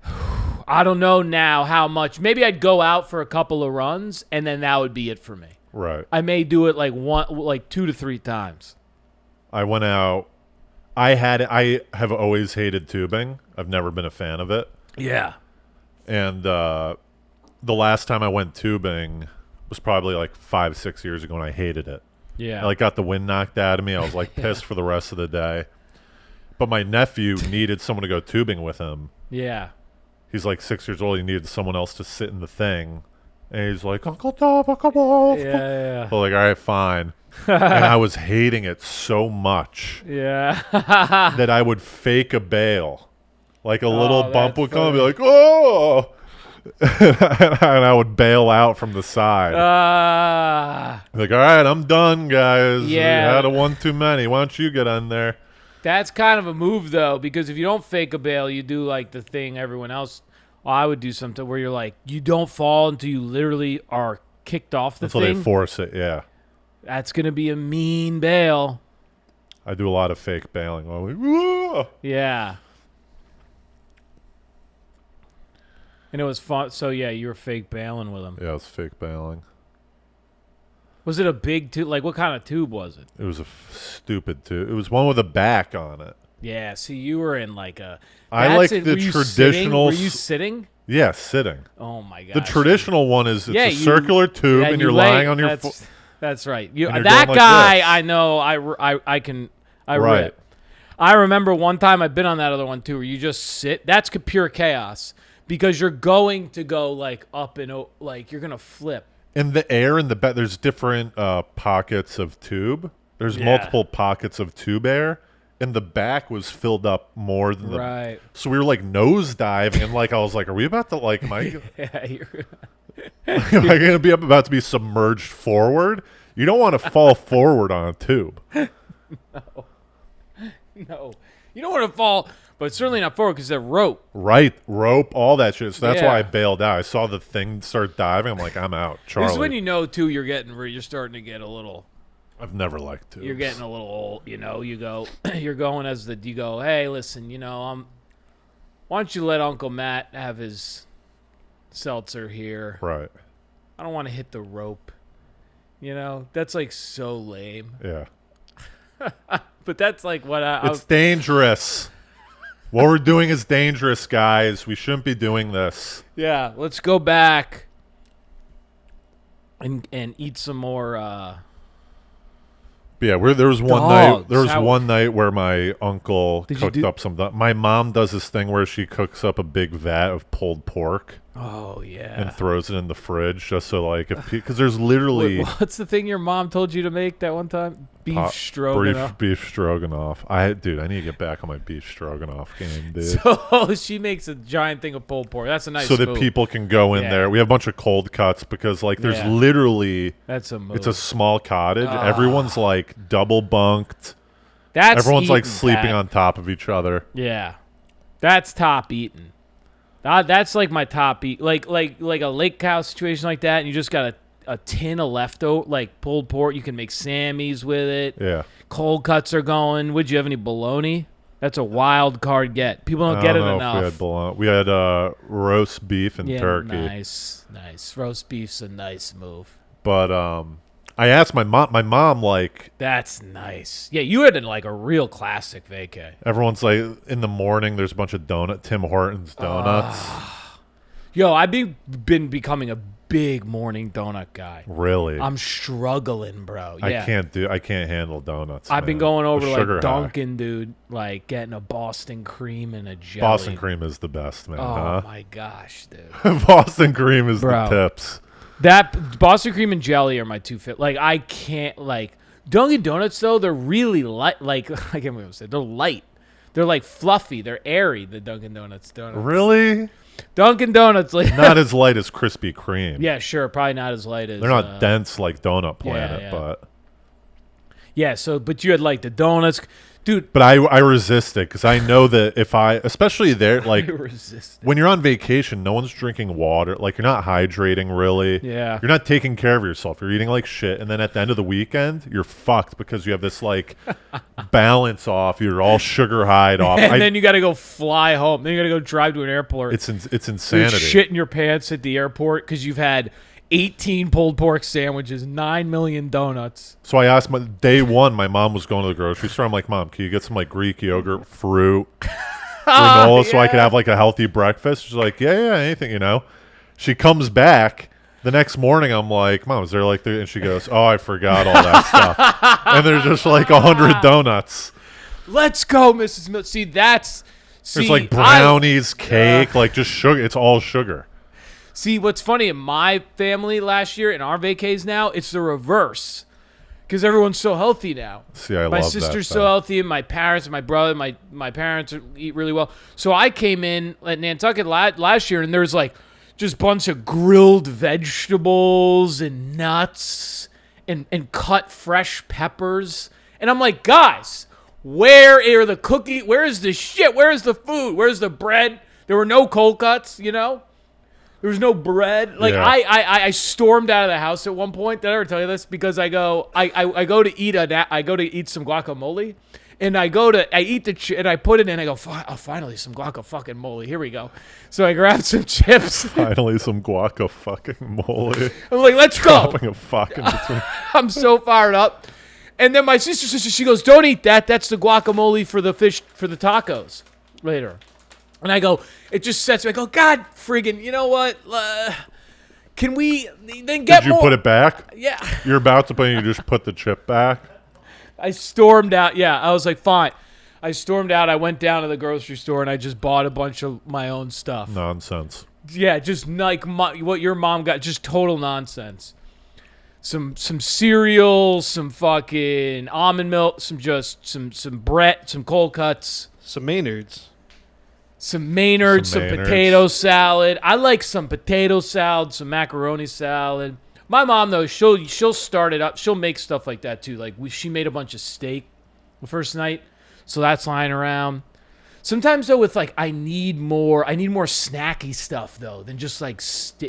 S1: Yeah.
S2: I don't know now how much. Maybe I'd go out for a couple of runs, and then that would be it for me.
S1: Right.
S2: I may do it like 2 to 3 times.
S1: I went out. I have always hated tubing. I've never been a fan of it.
S2: Yeah.
S1: And the last time I went tubing was probably like 5-6 years ago, and I hated it.
S2: Yeah.
S1: I got the wind knocked out of me. I was like pissed for the rest of the day. But my nephew needed someone to go tubing with him.
S2: Yeah.
S1: He's like 6 years old. He needed someone else to sit in the thing. And he's like, Uncle Tom, come on.
S2: Yeah.
S1: So like, all right, fine. And I was hating it so much that I would fake a bail. Like a little bump would come and be like, oh! And I would bail out from the side. Like, all right, I'm done, guys.
S2: Yeah.
S1: We had a one too many. Why don't you get on there?
S2: That's kind of a move, though, because if you don't fake a bail, you do like the thing everyone else. Well, I would do something where you're like, you don't fall until you literally are kicked off the thing.
S1: Until they force it, yeah.
S2: That's going to be a mean bail.
S1: I do a lot of fake bailing. I'm like, whoa!
S2: Yeah. And it was fun. So, yeah, you were fake bailing with him.
S1: Yeah, it was fake bailing.
S2: Was it a big tube? Like, what kind of tube was it?
S1: It was a stupid tube. It was one with a back on it.
S2: Yeah, see, you were in like a...
S1: I like the traditional...
S2: Were you sitting?
S1: Yeah, sitting.
S2: Oh, my gosh.
S1: The traditional one is it's a circular tube, and you're lying on your...
S2: That's right.
S1: That like
S2: guy,
S1: this.
S2: I know. I can
S1: right.
S2: rip. I remember one time I've been on that other one too, where you just sit. That's pure chaos because you're going to go like up and like you're gonna flip.
S1: In the air in the back, there's different pockets of tube. There's multiple pockets of tube air. And the back was filled up more than the...
S2: Right.
S1: So we were like nose diving, and like I was like, are we about to like... Am I, am I going to be about to be submerged forward? You don't want to fall forward on a tube.
S2: No. You don't want to fall, but certainly not forward because they're rope.
S1: Right. Rope, all that shit. So that's why I bailed out. I saw the thing start diving. I'm like, I'm out. Charlie.
S2: This is when you know, too, you're starting to get a little...
S1: I've never liked tubes.
S2: You're getting a little old, you go, you go, hey, listen, why don't you let Uncle Matt have his seltzer here?
S1: Right.
S2: I don't want to hit the rope. That's like so lame.
S1: Yeah.
S2: But that's like what
S1: it's dangerous. What we're doing is dangerous, guys. We shouldn't be doing this.
S2: Yeah, let's go back and eat some more
S1: Yeah, there was one night. There was one night where my uncle cooked up some. My mom does this thing where she cooks up a big vat of pulled pork.
S2: Oh yeah,
S1: and throws it in the fridge just so like because there's literally.
S2: What's the thing your mom told you to make that one time? Beef stroganoff.
S1: Beef stroganoff. I need to get back on my beef stroganoff game, dude.
S2: So she makes a giant thing of pulled pork. That's a nice.
S1: So that people can go in there. We have a bunch of cold cuts because like there's literally.
S2: That's a move.
S1: It's a small cottage. Everyone's like double bunked.
S2: Everyone's
S1: like sleeping on top of each other.
S2: Yeah, that's top eating. That's like my top eat. Like a lake house situation like that, and you just got a tin of leftover like pulled pork. You can make Sammys with it.
S1: Yeah.
S2: Cold cuts are going. Would you have any bologna? That's a wild card get. People don't get it enough.
S1: We had bologna. We had roast beef and turkey.
S2: Nice. Roast beef's a nice move.
S1: But I asked my mom. My mom, like,
S2: That's nice. Yeah, you had like a real classic vacay.
S1: everyone's like, in the morning, there's a bunch of Tim Hortons donuts.
S2: Yo, I've been becoming a big morning donut guy.
S1: Really?
S2: I'm struggling, bro. Yeah.
S1: I can't handle donuts.
S2: I've been
S1: man.
S2: going over
S1: The
S2: to
S1: sugar
S2: like
S1: high.
S2: Dunkin', dude, like getting a Boston cream and a jelly.
S1: Boston cream is the best, man.
S2: Oh
S1: huh?
S2: my gosh, dude.
S1: Boston cream is
S2: Bro.
S1: the tips.
S2: That Boston cream and jelly are my two fit. Like I can't like Dunkin' Donuts though. They're really light. Like I can't even say they're light. They're like fluffy. They're airy. The Dunkin' Donuts donuts.
S1: Really?
S2: Dunkin' Donuts like
S1: Not as light as Krispy Kreme.
S2: yeah, sure. Probably not as light as
S1: They're not dense like Donut Planet,
S2: yeah.
S1: but
S2: yeah. So, but you had like the donuts, dude.
S1: I resist it because I know that if especially there, like
S2: Resist.
S1: when you're on vacation, no one's drinking water. Like you're not hydrating really.
S2: Yeah.
S1: You're not taking care of yourself. You're eating like shit, and then at the end of the weekend, you're fucked because you have this like balance off. You're all sugar high off.
S2: And then you got to go fly home. Then you got to go drive to an airport.
S1: It's
S2: There's
S1: insanity.
S2: shit in your pants at the airport because you've had 18 pulled pork sandwiches, 9 million donuts.
S1: So I asked day one, my mom was going to the grocery store. I'm like, Mom, can you get some like Greek yogurt, fruit, granola so I could have like a healthy breakfast? She's like, yeah, anything, you know. She comes back the next morning. I'm like, Mom, is there like and she goes, oh, I forgot all that stuff. And there's just like 100 donuts.
S2: Let's go, Mrs. Mills. See, that's
S1: There's like brownies, cake, like just sugar. It's all sugar.
S2: See, what's funny in my family last year, in our vacays now, it's the reverse. Because everyone's so healthy now.
S1: See, I
S2: my
S1: love
S2: sister's
S1: that,
S2: so
S1: though.
S2: healthy, and my parents and my brother, my parents eat really well. So I came in at Nantucket last year, and there's like just a bunch of grilled vegetables and nuts and cut fresh peppers. And I'm like, guys, where are the cookies? Where is the shit? Where is the food? Where's the bread? There were no cold cuts, you know? There was no bread. Like
S1: Yeah.
S2: I stormed out of the house at one point. Did I ever tell you this? Because I go to eat some guacamole, and I eat and I put it in. I go, finally some guacamole. Here we go. So I grabbed some chips.
S1: Finally, some guacamole.
S2: I'm like, let's go.
S1: Dropping a fuck in between.
S2: I'm so fired up. And then my sister, she goes, don't eat that. That's the guacamole for the fish for the tacos later. And I go, it just sets me. I go, God friggin', you know what? Can we then get
S1: Did you
S2: more?
S1: put it back?
S2: Yeah.
S1: You're about to put it, you just put the chip back?
S2: I stormed out. Yeah, I was like, fine. I stormed out. I went down to the grocery store and I just bought a bunch of my own stuff.
S1: Nonsense.
S2: Yeah, just like what your mom got. Just total nonsense. Some cereal, some fucking almond milk, some bread, some cold cuts.
S3: Some Maynards.
S2: Some Maynard,
S1: Some
S2: some
S1: Maynards.
S2: potato salad. I like some potato salad, some macaroni salad. My mom though, she'll start it up. She'll make stuff like that too. Like she made a bunch of steak the first night, so that's lying around. Sometimes though, with like I need more snacky stuff though than just like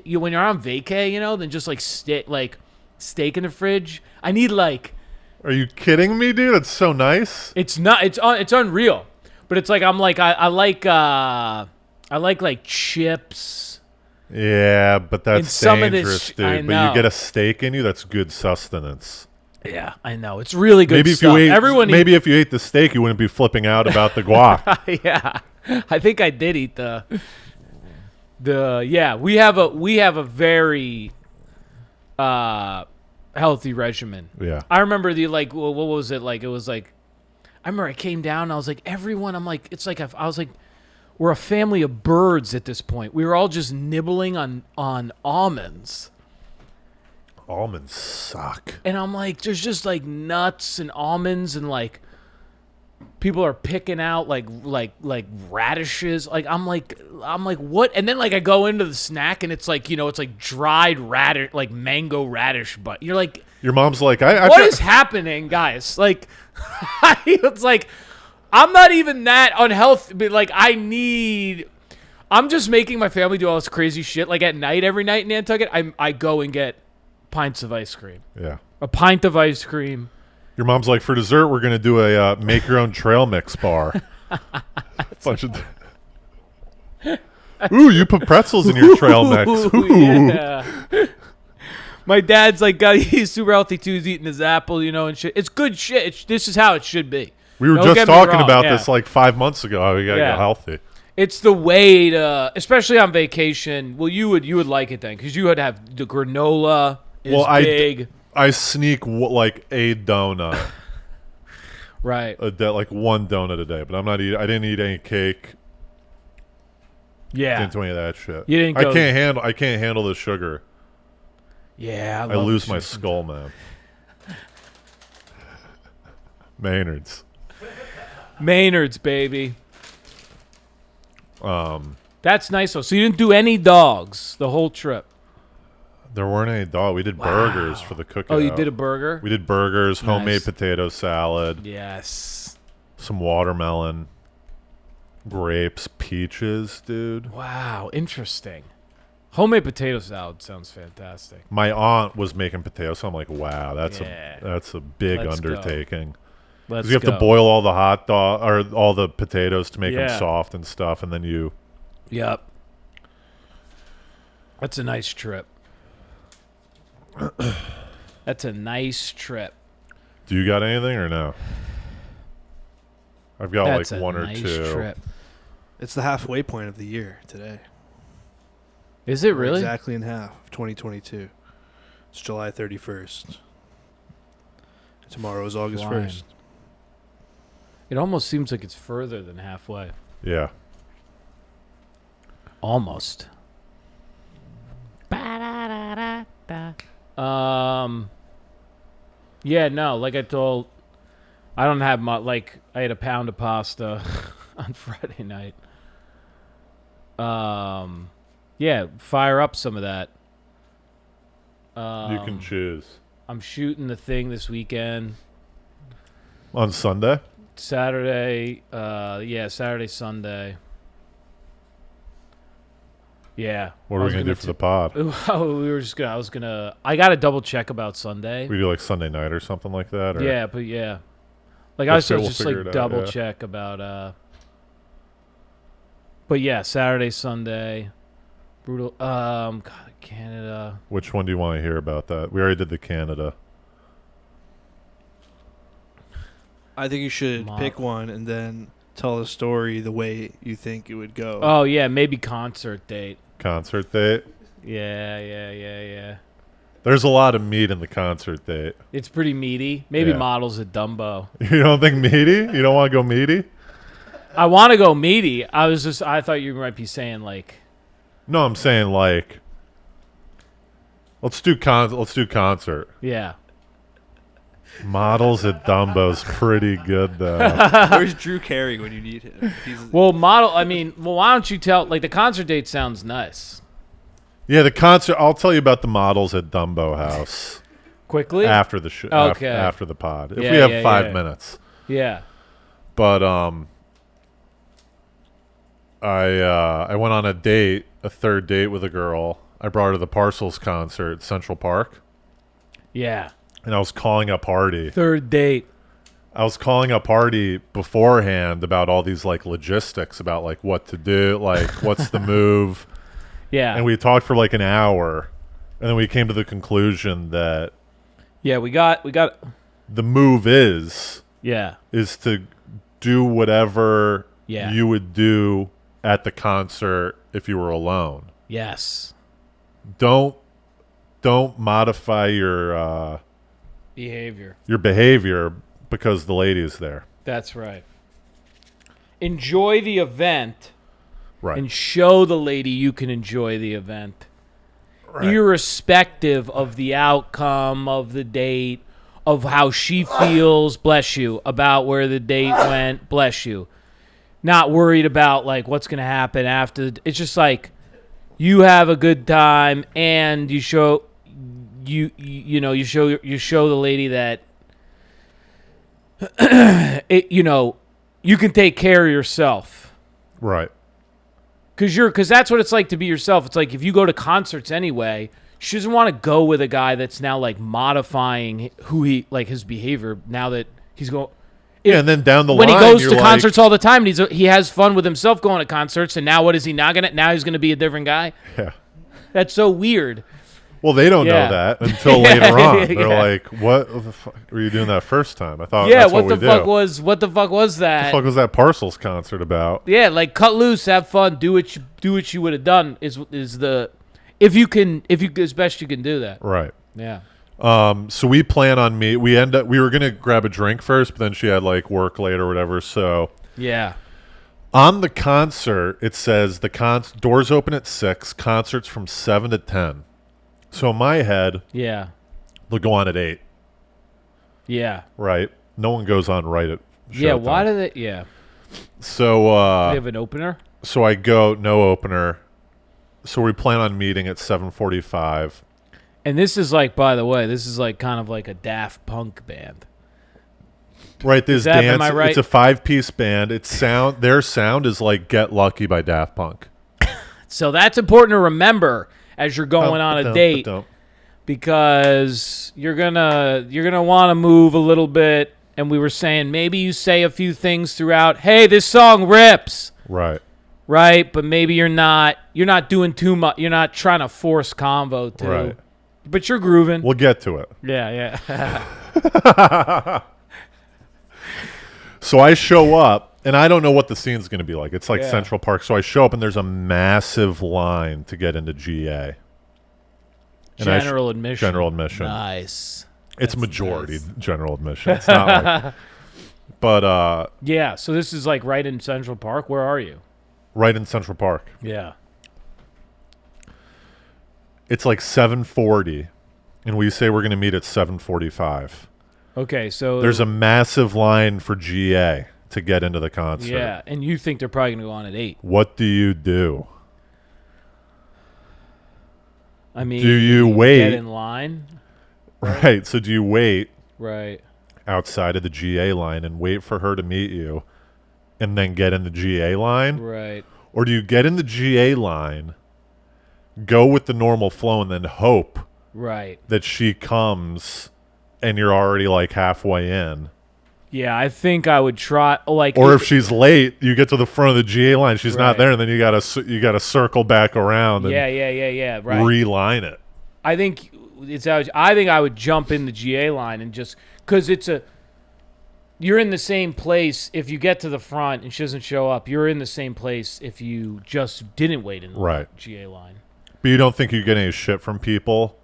S2: when you're on vacay, you know, than just like steak in the fridge. I need like.
S1: Are you kidding me, dude? It's so nice.
S2: It's not. It's unreal. But it's like I like chips.
S1: Yeah, but
S2: And
S1: that's
S2: some of
S1: dangerous,
S2: this
S1: dude.
S2: I
S1: But
S2: know.
S1: you get a steak in you, that's good sustenance.
S2: Yeah, I know. It's really good
S1: Maybe
S2: stuff.
S1: if you ate the steak, you wouldn't be flipping out about the guac.
S2: Yeah. I think I did eat the yeah, we have a very healthy regimen.
S1: Yeah.
S2: I remember what was it like? It was like I remember I came down and I was like, everyone, I'm like, it's like I was like, we're a family of birds at this point. We were all just nibbling on almonds.
S1: Almonds suck.
S2: And I'm like, there's just like nuts and almonds and like people are picking out like radishes. Like I'm like what? And then like I go into the snack and it's like, you know, it's like dried radish, like mango radish, but you're like,
S1: Your mom's like,
S2: what is happening, guys? Like, it's like, I'm not even that unhealthy, but like, I'm just making my family do all this crazy shit. Like at night, every night in Nantucket, I go and get pints of ice cream.
S1: Yeah.
S2: A pint of ice cream.
S1: Your mom's like, for dessert, we're going to do a make your own trail mix bar. Bunch of. Ooh, you put pretzels in your trail mix. Ooh.
S2: Yeah. My dad's like, he's super healthy too. He's eating his apple, and shit. It's good shit. This is how it should be.
S1: We were
S2: Don't
S1: just
S2: get me
S1: talking
S2: wrong,
S1: about
S2: yeah.
S1: this like 5 months ago. How we gotta
S2: Yeah.
S1: get healthy.
S2: It's the way to, especially on vacation. Well, you would like it then because you would have the granola is big.
S1: I sneak like a donut,
S2: Right.
S1: like one donut a day. But I'm not eating. I didn't eat any cake.
S2: Yeah.
S1: Didn't do any of that shit.
S2: You didn't
S1: I
S2: go-
S1: can't handle the sugar.
S2: Yeah.
S1: I lose my skull, man. Maynard's.
S2: Maynard's, baby. That's nice though. So you didn't do any dogs the whole trip.
S1: There weren't any dog. We did burgers for the cookout.
S2: Oh, you did a burger?
S1: We did burgers, homemade
S2: Nice.
S1: potato salad,
S2: Yes.
S1: some watermelon, grapes, peaches, dude.
S2: Wow, interesting. Homemade potato salad sounds fantastic.
S1: My aunt was making potatoes, so I'm like, wow, that's a big
S2: Let's go.
S1: undertaking.
S2: Let's
S1: Because you have
S2: go.
S1: to boil all the hot dog or all the potatoes to make
S2: Yeah.
S1: them soft and stuff, and then you.
S2: Yep. That's a nice trip. That's a nice trip.
S1: Do you got anything or no? I've got
S2: That's
S1: like
S2: a
S1: one or
S2: nice
S1: two.
S2: trip.
S3: It's the halfway point of the year today.
S2: Is it
S3: We're
S2: really?
S3: exactly in half of 2022. It's July 31st. Tomorrow is August
S2: Flying.
S3: 1st.
S2: It almost seems like it's further than halfway.
S1: Yeah.
S2: Almost. Yeah, no, like I told, I don't have much, like, I had a pound of pasta on Friday night. Yeah, fire up some of that.
S1: You can choose.
S2: I'm shooting the thing this weekend.
S1: On Sunday?
S2: Saturday, Saturday, Sunday. Yeah.
S1: What are we going to do for the pod?
S2: I got to double check about Sunday.
S1: We do like Sunday night or something like that? Or?
S2: Yeah, but yeah. Like
S1: We'll
S2: I was
S1: fi- we'll
S2: just
S1: figure
S2: like
S1: it out,
S2: double
S1: yeah.
S2: check about but yeah, Saturday, Sunday. Brutal God, Canada.
S1: Which one do you want to hear about that? We already did the Canada.
S3: I think you should
S2: Mob.
S3: pick one and then tell a story the way you think it would go.
S2: Oh yeah, maybe concert date.
S1: Concert date?
S2: Yeah.
S1: There's a lot of meat in the concert date.
S2: It's pretty meaty. Maybe
S1: Yeah.
S2: models at Dumbo.
S1: You don't think meaty? You don't want to go meaty?
S2: I want to go meaty. I thought you might be saying like
S1: No, I'm saying like let's do concert.
S2: yeah.
S1: Models at Dumbo's pretty good though.
S3: Where's Drew Carey when you need him?
S2: Well, why don't you tell the concert date sounds nice.
S1: Yeah, the concert. I'll tell you about the models at Dumbo House
S2: Quickly?
S1: after the show.
S2: Okay.
S1: After the pod, if
S2: Yeah,
S1: we have
S2: yeah,
S1: 5
S2: yeah.
S1: minutes.
S2: Yeah.
S1: But I went on a third date with a girl. I brought her to the Parcels concert at Central Park,
S2: Yeah.
S1: and I was calling a party.
S2: Third date.
S1: I was calling a party beforehand about all these like logistics about like what to do, like what's the move.
S2: Yeah.
S1: And we talked for like an hour, and then we came to the conclusion that
S2: yeah, we got
S1: the move is
S2: yeah.
S1: to do whatever
S2: Yeah.
S1: you would do at the concert if you were alone.
S2: Yes.
S1: Don't modify your
S2: Behavior.
S1: because the lady is there.
S2: That's right. Enjoy the event
S1: Right.
S2: and show the lady you can enjoy the event.
S1: Right.
S2: Irrespective of the outcome of the date, of how she feels, bless you, about where the date went, bless you. Not worried about like what's going to happen after. It's just like you have a good time and you show you show the lady that you can take care of yourself.
S1: Right.
S2: Because that's what it's like to be yourself. It's like if you go to concerts anyway, she doesn't want to go with a guy that's now like modifying his behavior now that he's going.
S1: Yeah, and then down the
S2: When
S1: line,
S2: he goes
S1: you're
S2: to
S1: like,
S2: concerts all the time, and he has fun with himself going to concerts, and now what is he not gonna? Now he's gonna be a different guy.
S1: Yeah.
S2: That's so weird.
S1: Well, they don't
S2: Yeah.
S1: know that until later on. They're
S2: Yeah.
S1: like, "What the fuck were you doing that first time?" I thought,
S2: Yeah,
S1: that's
S2: what
S1: what
S2: the
S1: we
S2: fuck
S1: do.
S2: was what the fuck was
S1: What
S2: that?
S1: the fuck was that Parcels concert about?
S2: Yeah, like cut loose, have fun, do what you would have done is the if you as best you can do that.
S1: Right.
S2: Yeah.
S1: So we plan on we were gonna grab a drink first, but then she had like work late or whatever. So
S2: Yeah.
S1: on the concert, it says doors open at 6, concerts from 7 to 10. So in my head,
S2: Yeah.
S1: they'll go on at 8.
S2: Yeah.
S1: Right. No one goes on right at
S2: Yeah,
S1: showtime.
S2: why do they yeah.
S1: So
S2: They have an opener?
S1: so I go no opener. So we plan on meeting at 7:45.
S2: And this is like, by the way, this is like kind of like a Daft Punk band.
S1: Right, this
S2: Am
S1: dance.
S2: I right?
S1: It's a 5-piece band. Their sound is like "Get Lucky" by Daft Punk.
S2: So that's important to remember as you're going on a date, because you're gonna want to move a little bit. And we were saying maybe you say a few things throughout. Hey, this song rips,
S1: Right.
S2: right? But maybe you're not doing too much. You're not trying to force convo too.
S1: Right.
S2: But you're grooving.
S1: We'll get to it.
S2: Yeah, yeah.
S1: So I show up, and I don't know what the scene's going to be like. It's like
S2: Yeah.
S1: Central Park. So I show up, and there's a massive line to get into GA. And
S2: General admission.
S1: General admission.
S2: Nice.
S1: It's
S2: That's
S1: majority
S2: nice.
S1: general admission. It's not like, but
S2: Yeah, so this is like right in Central Park. Where are you?
S1: right in Central Park.
S2: Yeah.
S1: It's like 7:40, and we say we're going to meet at 7:45.
S2: Okay, so
S1: There's a massive line for GA to get into the concert.
S2: yeah, and you think they're probably gonna go on at 8.
S1: What do you do?
S2: I mean,
S1: Do you wait?
S2: Get in line,
S1: Right. So do you wait
S2: right?
S1: outside of the GA line and wait for her to meet you and then get in the GA line?
S2: Right.
S1: Or do you get in the GA line, go with the normal flow, and then hope
S2: Right.
S1: that she comes and you're already like halfway in?
S2: Yeah, I think I would try. Like,
S1: Or if she's late, you get to the front of the GA line, she's
S2: Right.
S1: not there, and then you gotta circle back around and
S2: yeah, right.
S1: reline it.
S2: I think I think I would jump in the GA line and just because you're in the same place if you get to the front and she doesn't show up. You're in the same place if you just didn't wait in the
S1: Right.
S2: GA line.
S1: But you don't think you get any shit from people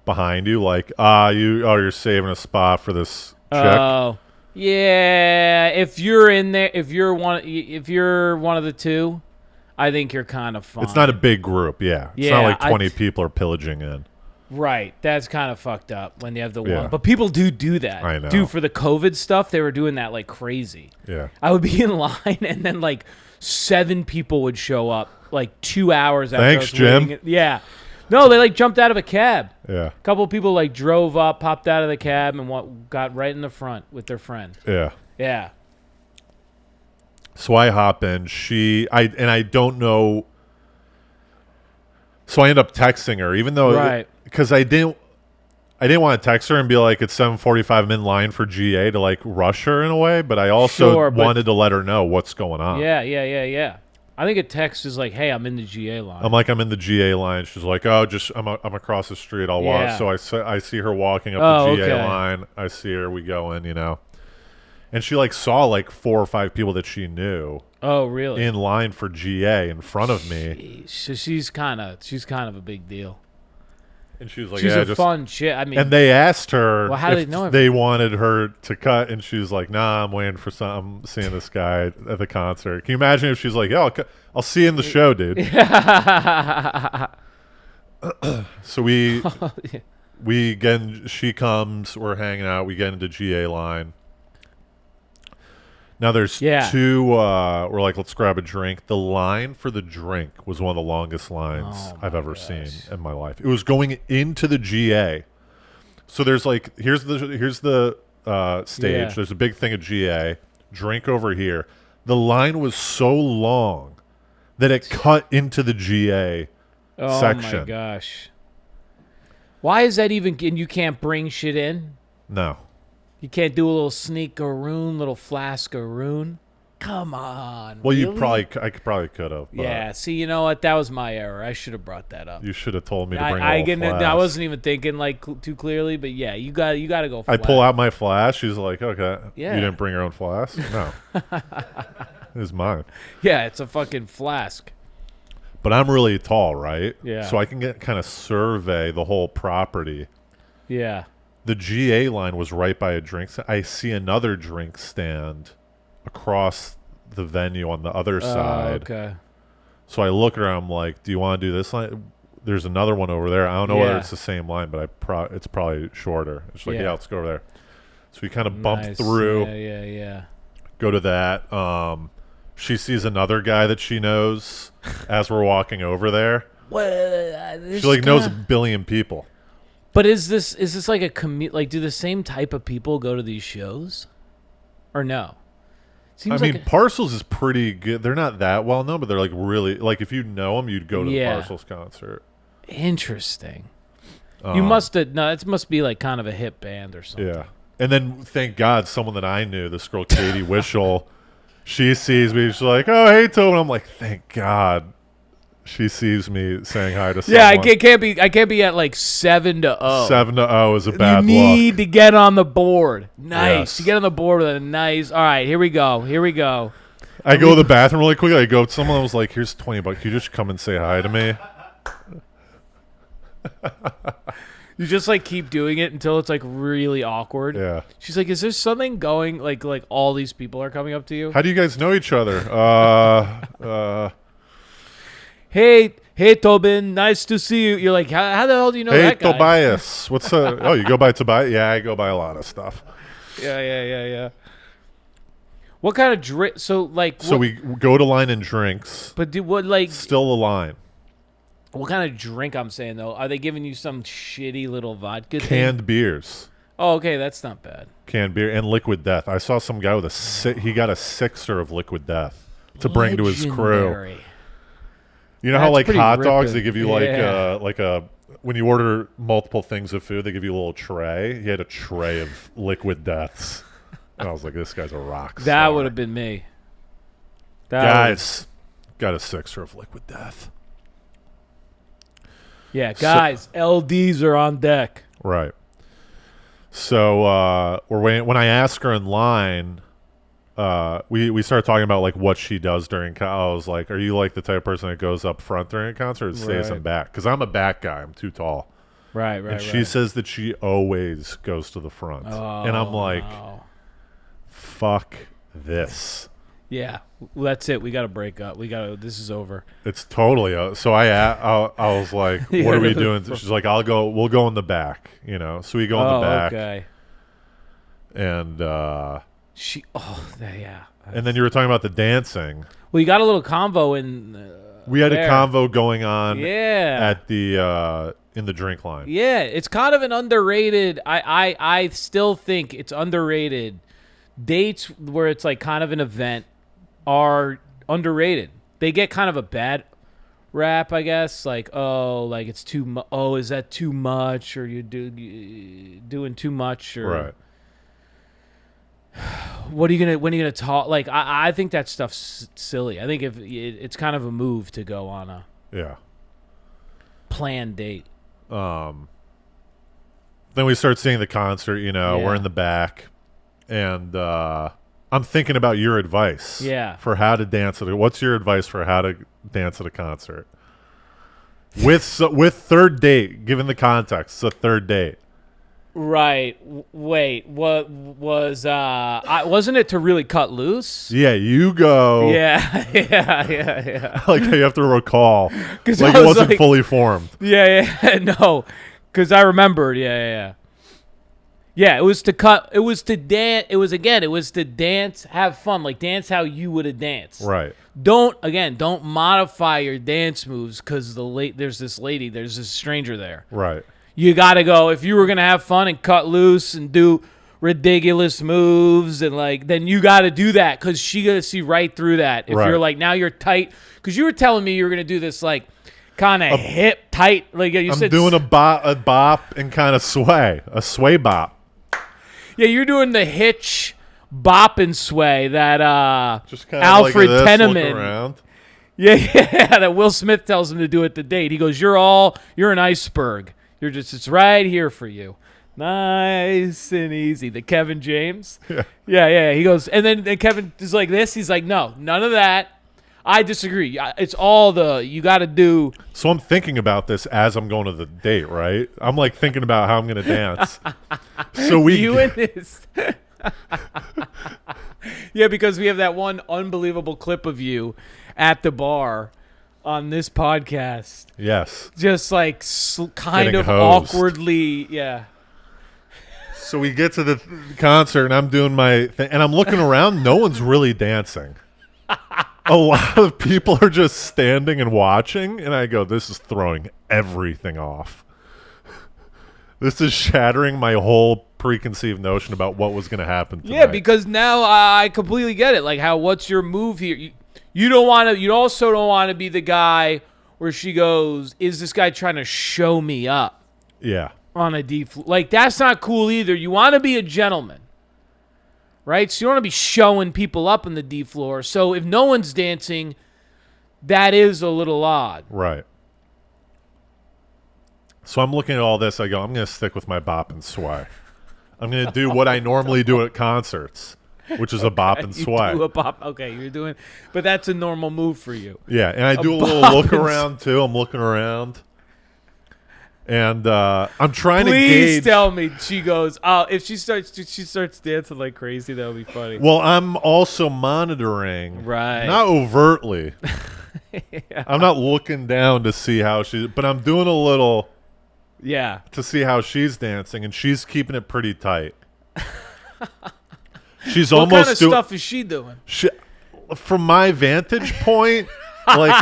S1: behind you, like you're saving a spot for this chick.
S2: Oh, yeah. If you're in there, if you're one of the two, I think you're kind of fine.
S1: It's not a big group, yeah. It's
S2: Yeah,
S1: not like 20 people are pillaging in.
S2: Right. That's kind of fucked up when you have the
S1: Yeah.
S2: one. But people do that.
S1: I know.
S2: Dude, for the COVID stuff, they were doing that like crazy.
S1: Yeah.
S2: I would be in line and then like 7 people would show up like 2 hours after.
S1: Thanks,
S2: I was
S1: Jim.
S2: waiting. Yeah. No, they like jumped out of a cab.
S1: Yeah.
S2: A couple of people like drove up, popped out of the cab, and got right in the front with their friend.
S1: Yeah.
S2: Yeah.
S1: So I hop in. I don't know. So I end up texting her, even though,
S2: Right.
S1: because I didn't want to text her and be like, it's 7:45, I'm in line for GA to like rush her in a way, but I also
S2: Sure, but-
S1: wanted to let her know what's going on.
S2: Yeah. I think a text is like, hey, I'm in the GA line.
S1: I'm in the GA line. She's like, oh, I'm across the street. I'll walk.
S2: Yeah.
S1: So I see her walking up
S2: Oh,
S1: the GA
S2: okay.
S1: line. I see her. We go in, and she like saw like 4 or 5 people that she knew
S2: Oh, really?
S1: in line for GA in front of me,
S2: Jeez. So she's kind of a big deal.
S1: and she was like,
S2: She's
S1: yeah,
S2: a fun chick. I mean,
S1: And they asked her
S2: Well, how do
S1: if
S2: they know
S1: they wanted her to cut, and she was like, "Nah, I'm waiting for I'm seeing this guy at the concert." Can you imagine if she's like, "Yeah, I'll see you in the show, dude." So we get she comes, we're hanging out, we get into GA line. Now there's
S2: Yeah.
S1: two. We're like, let's grab a drink. The line for the drink was one of the longest lines
S2: Oh
S1: I've
S2: my
S1: ever
S2: gosh.
S1: seen in my life. It was going into the GA. So there's like here's the stage.
S2: Yeah.
S1: There's a big thing of GA. Drink over here. The line was so long that it cut into the GA
S2: oh
S1: section.
S2: my gosh. Why is that even? And you can't bring shit in.
S1: No.
S2: You can't do a little sneak-a-roon, little flask-a-roon. Come on.
S1: Well,
S2: really?
S1: I probably could have.
S2: Yeah. See, you know what? That was my error. I should have brought that up.
S1: You should have told me to bring a little flask.
S2: I wasn't even thinking like too clearly, but yeah, you got to go.
S1: I pull out my flask. She's like, okay.
S2: Yeah.
S1: You didn't bring your own flask? No. It's mine.
S2: Yeah, it's a fucking flask.
S1: But I'm really tall, right?
S2: Yeah.
S1: So I can kind of survey the whole property.
S2: Yeah.
S1: The GA line was right by a drink stand. I see another drink stand across the venue on the other side.
S2: Okay.
S1: So I look around, I'm like, do you want to do this line? There's another one over there. I don't know whether it's the same line, but it's probably shorter. It's like, yeah, let's go over there. So we kind of bump through.
S2: Yeah.
S1: Go to that. She sees another guy that she knows as we're walking over there.
S2: Well,
S1: She knows a billion people.
S2: But is this like a like, do the same type of people go to these shows, or no? Seems
S1: Parcels is pretty good. They're not that well known, but they're like really like if you know them, you'd go to the Parcels concert.
S2: Interesting. You must have it must be like kind of a hip band or something.
S1: Yeah, and then thank God, someone that I knew, this girl Katie Wishel, she sees me. She's like, "Oh, hey, Tobin." I'm like, "Thank God." She sees me saying hi to someone.
S2: Yeah, I can't be at like 7-0.
S1: 7-0 is a bad
S2: look. You need to get on the board. Nice.
S1: Yes.
S2: You get on the board with a nice. All right, here we go.
S1: I go to the bathroom really quickly. I go. Someone was like, "Here's $20. Can you just come and say hi to me?"
S2: You just like keep doing it until it's like really awkward.
S1: Yeah.
S2: She's like, "Is there something going like all these people are coming up to you?"
S1: How do you guys know each other?
S2: Hey, Tobin, nice to see you. You're like, how the hell do you know that guy?
S1: Hey, Tobias. What's oh, you go by Tobias? Yeah, I go by a lot of stuff.
S2: Yeah. What kind of drink? So
S1: we go to line and drinks.
S2: But
S1: still a line.
S2: What kind of drink? I'm saying though, are they giving you some shitty little vodka?
S1: Canned beers.
S2: Oh, okay, that's not bad.
S1: Canned beer and Liquid Death. I saw some guy with he got a sixer of Liquid Death to bring to his crew. You know how like hot dogs, they give you like a when you order multiple things of food, they give you a little tray. He had a tray of Liquid Deaths, and I was like, "This guy's a rock star."
S2: That would have been me.
S1: Guys, got a sixer of Liquid Death.
S2: Yeah, guys, LDs are on deck.
S1: Right. So we're waiting. When I ask her in line, we started talking about like what she does during. I was like, "Are you like the type of person that goes up front during a concert and stays in back?" Because I'm a back guy. I'm too tall.
S2: Right.
S1: And she says that she always goes to the front, and I'm like, "Fuck this."
S2: Yeah, well, that's it. We got to break up. This is over.
S1: It's totally. So I was like, "What are we doing?" She's like, We'll go in the back." You know. So we go in the back.
S2: Okay.
S1: And
S2: yeah.
S1: And then you were talking about the dancing.
S2: Well, you got a little convo in.
S1: We had a convo going on.
S2: Yeah.
S1: At the in the drink line.
S2: Yeah, it's kind of an underrated. I still think it's underrated. Dates where it's like kind of an event are underrated. They get kind of a bad rap, I guess. Like, like it's too much. Oh, is that too much? Or you doing too much? Or
S1: right.
S2: When are you gonna talk? Like, I think that stuff's silly. I think if it's kind of a move to go on a planned date.
S1: Then we start seeing the concert. You know, we're in the back, and I'm thinking about your advice.
S2: Yeah.
S1: For how to dance at what's your advice for how to dance at a concert? With third date, given the context, it's a third date. Right.
S2: Wait. What was? Wasn't it to really cut loose?
S1: Yeah. You go.
S2: Yeah.
S1: Like you have to recall. Like
S2: it
S1: wasn't fully formed.
S2: Yeah. No. Because I remembered. Yeah. Yeah, it was to cut. It was to dance. It was to dance, have fun, like dance how you would have danced.
S1: Right.
S2: Don't modify your dance moves because there's this stranger there.
S1: Right.
S2: You got to go, if you were going to have fun and cut loose and do ridiculous moves and then you got to do that because she going to see right through that. If you're like, now you're tight, because you were telling me you were going to do this kind of hip tight. Like you said,
S1: I'm doing a bop and kind of sway, a sway bop.
S2: Yeah, you're doing the hitch bop and sway that
S1: Just kind
S2: Alfred
S1: of like this, look
S2: Teneman.
S1: around.
S2: Yeah, that Will Smith tells him to do at the date. He goes, you're an iceberg. It's right here for you. Nice and easy. The Kevin James. Yeah. He goes, and then Kevin is like this. He's like, no, none of that. I disagree. It's all you got to do.
S1: So I'm thinking about this as I'm going to the date, right? I'm like thinking about how I'm going to dance. So
S2: you and this. Yeah, because we have that one unbelievable clip of you at the bar on this podcast.
S1: Yes.
S2: Just like kind
S1: Getting
S2: of
S1: hosed.
S2: awkwardly, yeah.
S1: So we get to the concert, and I'm doing my thing, and I'm looking around. No one's really dancing. A lot of people are just standing and watching, and I go, this is throwing everything off. This is shattering my whole preconceived notion about what was going to happen tonight.
S2: Yeah, because now I completely get it. Like, what's your move here? You don't want to. You also don't want to be the guy where she goes, "Is this guy trying to show me up?"
S1: Yeah.
S2: On a deep, like that's not cool either. You want to be a gentleman, right? So you don't want to be showing people up on the D floor. So if no one's dancing, that is a little odd.
S1: Right. So I'm looking at all this. I go, I'm going to stick with my bop and sway. I'm going to do what I normally do at concerts, which is a bop and sway.
S2: You do a bop. Okay, you're doing, but that's a normal move for you.
S1: Yeah, and I do a little look around too. I'm looking around. And I'm trying to gauge.
S2: Please tell me she goes. Oh, if she starts dancing like crazy, that would be funny.
S1: Well, I'm also monitoring,
S2: right?
S1: Not overtly.
S2: Yeah.
S1: I'm not looking down to see how but I'm doing a little,
S2: yeah,
S1: to see how she's dancing, and she's keeping it pretty tight. She's
S2: what
S1: almost
S2: kind of stuff is she doing?
S1: From my vantage point. Like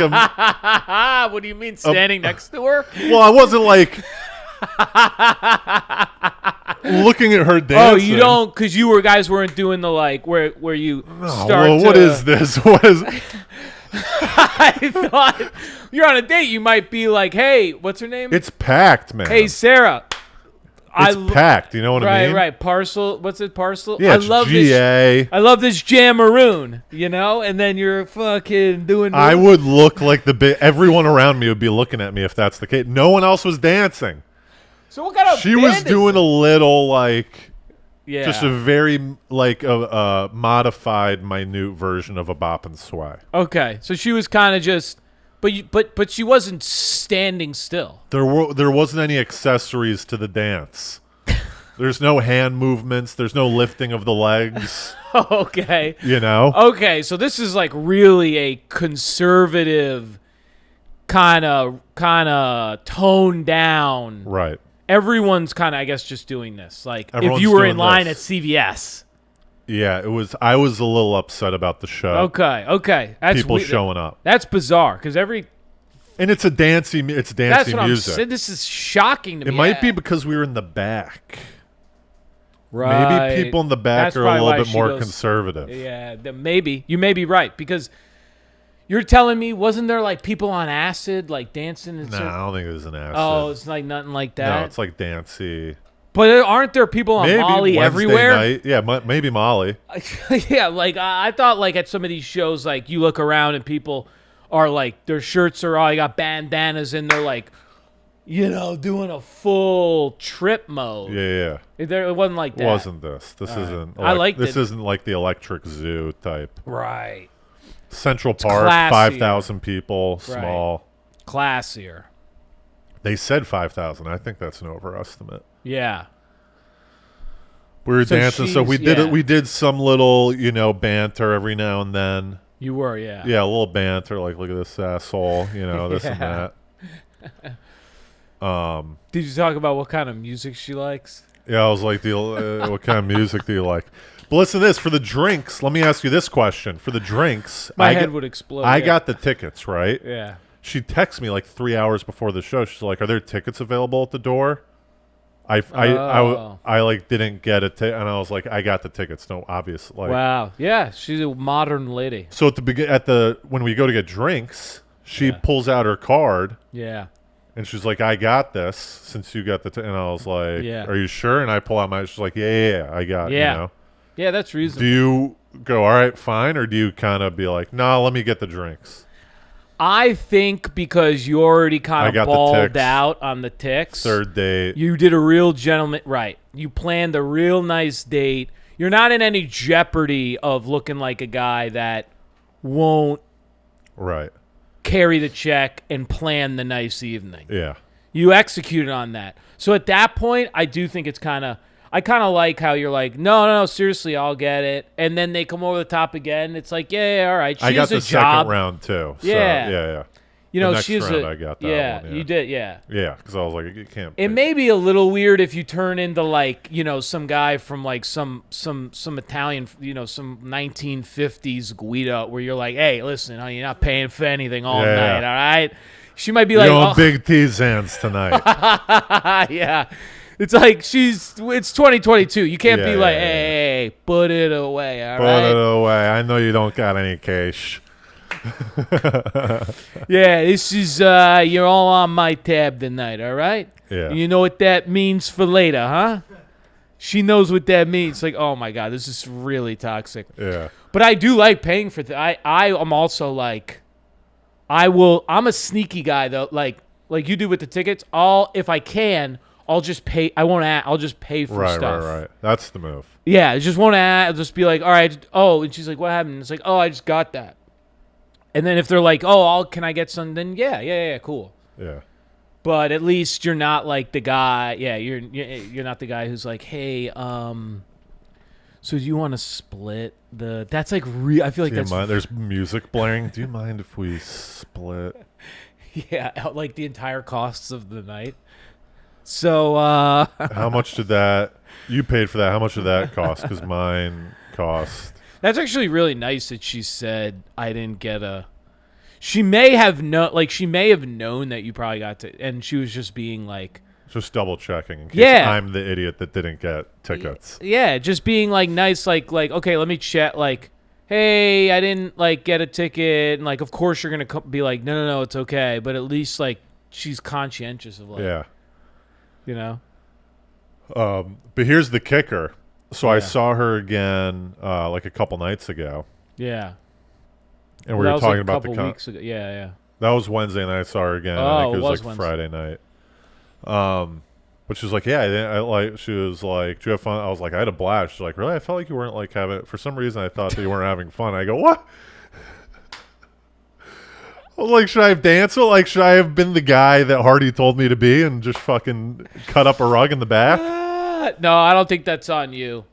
S2: what do you mean standing next to her?
S1: Well, I wasn't like looking at her dancing.
S2: Oh, you don't, because you guys weren't doing the like where you start.
S1: Well, what is this? What is?
S2: I thought you're on a date. You might be like, hey, what's her name?
S1: It's packed, man.
S2: Hey, Sarah.
S1: It's packed. You know what I mean?
S2: Right. Parcel. What's it? Parcel.
S1: Yeah,
S2: I love
S1: GA.
S2: This. I love this jam maroon. You know, and then you're fucking doing.
S1: I would look like everyone around me would be looking at me if that's the case. No one else was dancing.
S2: So what kind of?
S1: She was doing a little like, just a very like a modified, minute version of a bop and sway.
S2: Okay, so she was kind of just. But she wasn't standing still.
S1: There wasn't any accessories to the dance. There's no hand movements. There's no lifting of the legs.
S2: Okay.
S1: You know?
S2: Okay, so this is like really a conservative kind of toned down.
S1: Right.
S2: Everyone's kind of, I guess, just doing this. Like
S1: Everyone's
S2: if you were
S1: doing
S2: in line
S1: this.
S2: at CVS.
S1: Yeah, I was a little upset about the show.
S2: Okay. That's
S1: people showing up.
S2: That's bizarre because
S1: and it's dancey
S2: that's what
S1: music.
S2: I'm saying. This is shocking to me.
S1: It might be because we were in the back.
S2: Right.
S1: Maybe people in the back
S2: That's
S1: are a
S2: probably
S1: little
S2: why
S1: bit
S2: she
S1: more
S2: goes-
S1: conservative.
S2: Yeah, maybe. You may be right because you're telling me, wasn't there like people on acid like dancing? And
S1: No, I don't think it was an acid.
S2: Oh, it's like nothing like that.
S1: No, it's like dancey.
S2: But aren't there people on
S1: Maybe
S2: Molly
S1: Wednesday
S2: everywhere?
S1: night. Yeah, maybe Molly.
S2: Yeah, like I thought like at some of these shows, like you look around and people are like their shirts are all got bandanas and they're like, doing a full trip mode.
S1: Yeah.
S2: It wasn't like that.
S1: It wasn't this. This isn't.
S2: I liked
S1: this
S2: it.
S1: isn't like the Electric Zoo type.
S2: Right.
S1: Central Park,
S2: classier.
S1: 5,000 people,
S2: Right.
S1: small.
S2: Classier.
S1: They said 5,000. I think that's an overestimate.
S2: Yeah.
S1: We were
S2: So
S1: dancing, so we
S2: she's-
S1: did
S2: yeah.
S1: it. We did some little, banter every now and then.
S2: You were, yeah.
S1: Yeah, a little banter, like look at this asshole, this and
S2: Yeah.
S1: that.
S2: Did you talk about what kind of music she likes?
S1: Yeah, I was like, what kind of music do you like? But listen to this. For the drinks, let me ask you this question. For the drinks,
S2: My head would explode.
S1: I
S2: yeah.
S1: got the tickets, right?
S2: Yeah.
S1: She texted me like 3 hours before the show. She's like, "Are there tickets available at the door?" I like didn't get it, and I was like, "I got the tickets." No, obvious. Like,
S2: Wow. Yeah, she's a modern lady.
S1: So when we go to get drinks, she pulls out her card.
S2: Yeah.
S1: And she's like, "I got this since you got the," and I was like,
S2: Yeah.
S1: "Are you sure?" And I pull out she's like, "Yeah, I got it."
S2: Yeah.
S1: You know?
S2: Yeah, that's reasonable.
S1: Do you go, all right, fine, or do you kind of be like, nah, let me get the drinks?
S2: I think because you already kind
S1: got
S2: of
S1: the
S2: balled
S1: ticks.
S2: out on the ticks.
S1: Third date.
S2: You did a real gentleman. Right. You planned a real nice date. You're not in any jeopardy of looking like a guy that won't
S1: Right.
S2: carry the check and plan the nice evening.
S1: Yeah.
S2: You executed on that. So at that point, I do think it's I kind of like how you're like, no, seriously, I'll get it. And then they come over the top again. It's like, yeah, all right. She
S1: I got
S2: has
S1: the
S2: a job.
S1: second round, too. So,
S2: Yeah.
S1: yeah.
S2: You
S1: The
S2: know,
S1: next
S2: she's
S1: round I got that
S2: yeah,
S1: one, yeah.
S2: you did, yeah.
S1: Yeah, because I was like, you can't.
S2: It may be a little weird if you turn into like, you know, some guy from like some Italian, you know, some 1950s Guido, where you're like, hey, listen, you're not paying for anything all night, all right? She might be
S1: You're
S2: like,
S1: on
S2: oh.
S1: big T-Zans tonight.
S2: Yeah. It's like it's 2022. You can't be
S1: Yeah,
S2: like,
S1: yeah, yeah.
S2: hey, put it away, all
S1: Put
S2: right?
S1: it away. I know you don't got any cash.
S2: Yeah, this is you're all on my tab tonight, all right?
S1: Yeah.
S2: You know what that means for later, huh? She knows what that means. Like, oh my god, this is really toxic.
S1: Yeah.
S2: But I do like paying for I am also like, I'm a sneaky guy though. Like you do with the tickets. If I can, I'll just pay. I'll just pay for stuff.
S1: Right. That's the move.
S2: Yeah, I just won't add. I'll just be like, all right. Oh, and she's like, what happened? It's like, oh, I just got that. And then if they're like, oh, can I get some? Then yeah, cool.
S1: Yeah.
S2: But at least you're not like the guy. Yeah, you're not the guy who's like, hey, so do you want to split the? That's like I feel like
S1: Do you
S2: that's
S1: mind? There's music blaring. Do you mind if we split?
S2: yeah, like the entire costs of the night. So
S1: How much did that? You paid for that. How much did that cost? Because mine cost.
S2: that's actually really nice that she said I didn't get a. She may have known that you probably got to, and she was just being like,
S1: Just double checking in case
S2: Yeah.
S1: I'm the idiot that didn't get tickets.
S2: yeah, just being like nice, like okay, let me check, like, hey, I didn't like get a ticket, and like, of course you're gonna be like, no, it's okay, but at least like she's conscientious of like,
S1: Yeah.
S2: you know,
S1: But here's the kicker. So I
S2: Yeah.
S1: saw her again like a couple nights ago,
S2: yeah.
S1: and we
S2: That
S1: were
S2: was
S1: talking
S2: like a
S1: about
S2: couple weeks ago. Yeah.
S1: That was Wednesday, and then I saw her again.
S2: Oh,
S1: I think
S2: it
S1: it was
S2: was
S1: like
S2: Wednesday.
S1: Friday night. But she was like, "Yeah, I like." She was like, "Do you have fun?" I was like, "I had a blast." She's like, "Really?" I felt like you weren't like having. For some reason, I thought that you weren't having fun. I go, "What?" I was like, "Should I have danced? Like, should I have been the guy that Hardy told me to be and just fucking cut up a rug in the back?"
S2: No, I don't think that's on you.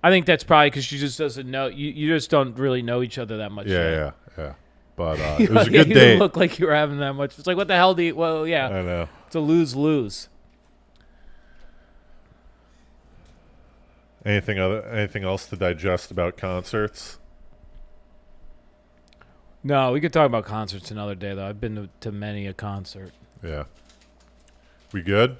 S2: I think that's probably because she just doesn't know. You just don't really know each other that much. yet.
S1: Yeah. But it was a
S2: Yeah,
S1: good
S2: you
S1: date.
S2: didn't look like you were having that much. It's like, what the hell do you? Well, yeah,
S1: I know.
S2: it's a lose-lose.
S1: Anything else to digest about concerts?
S2: No, we could talk about concerts another day, though. I've been to many a concert.
S1: Yeah. We good?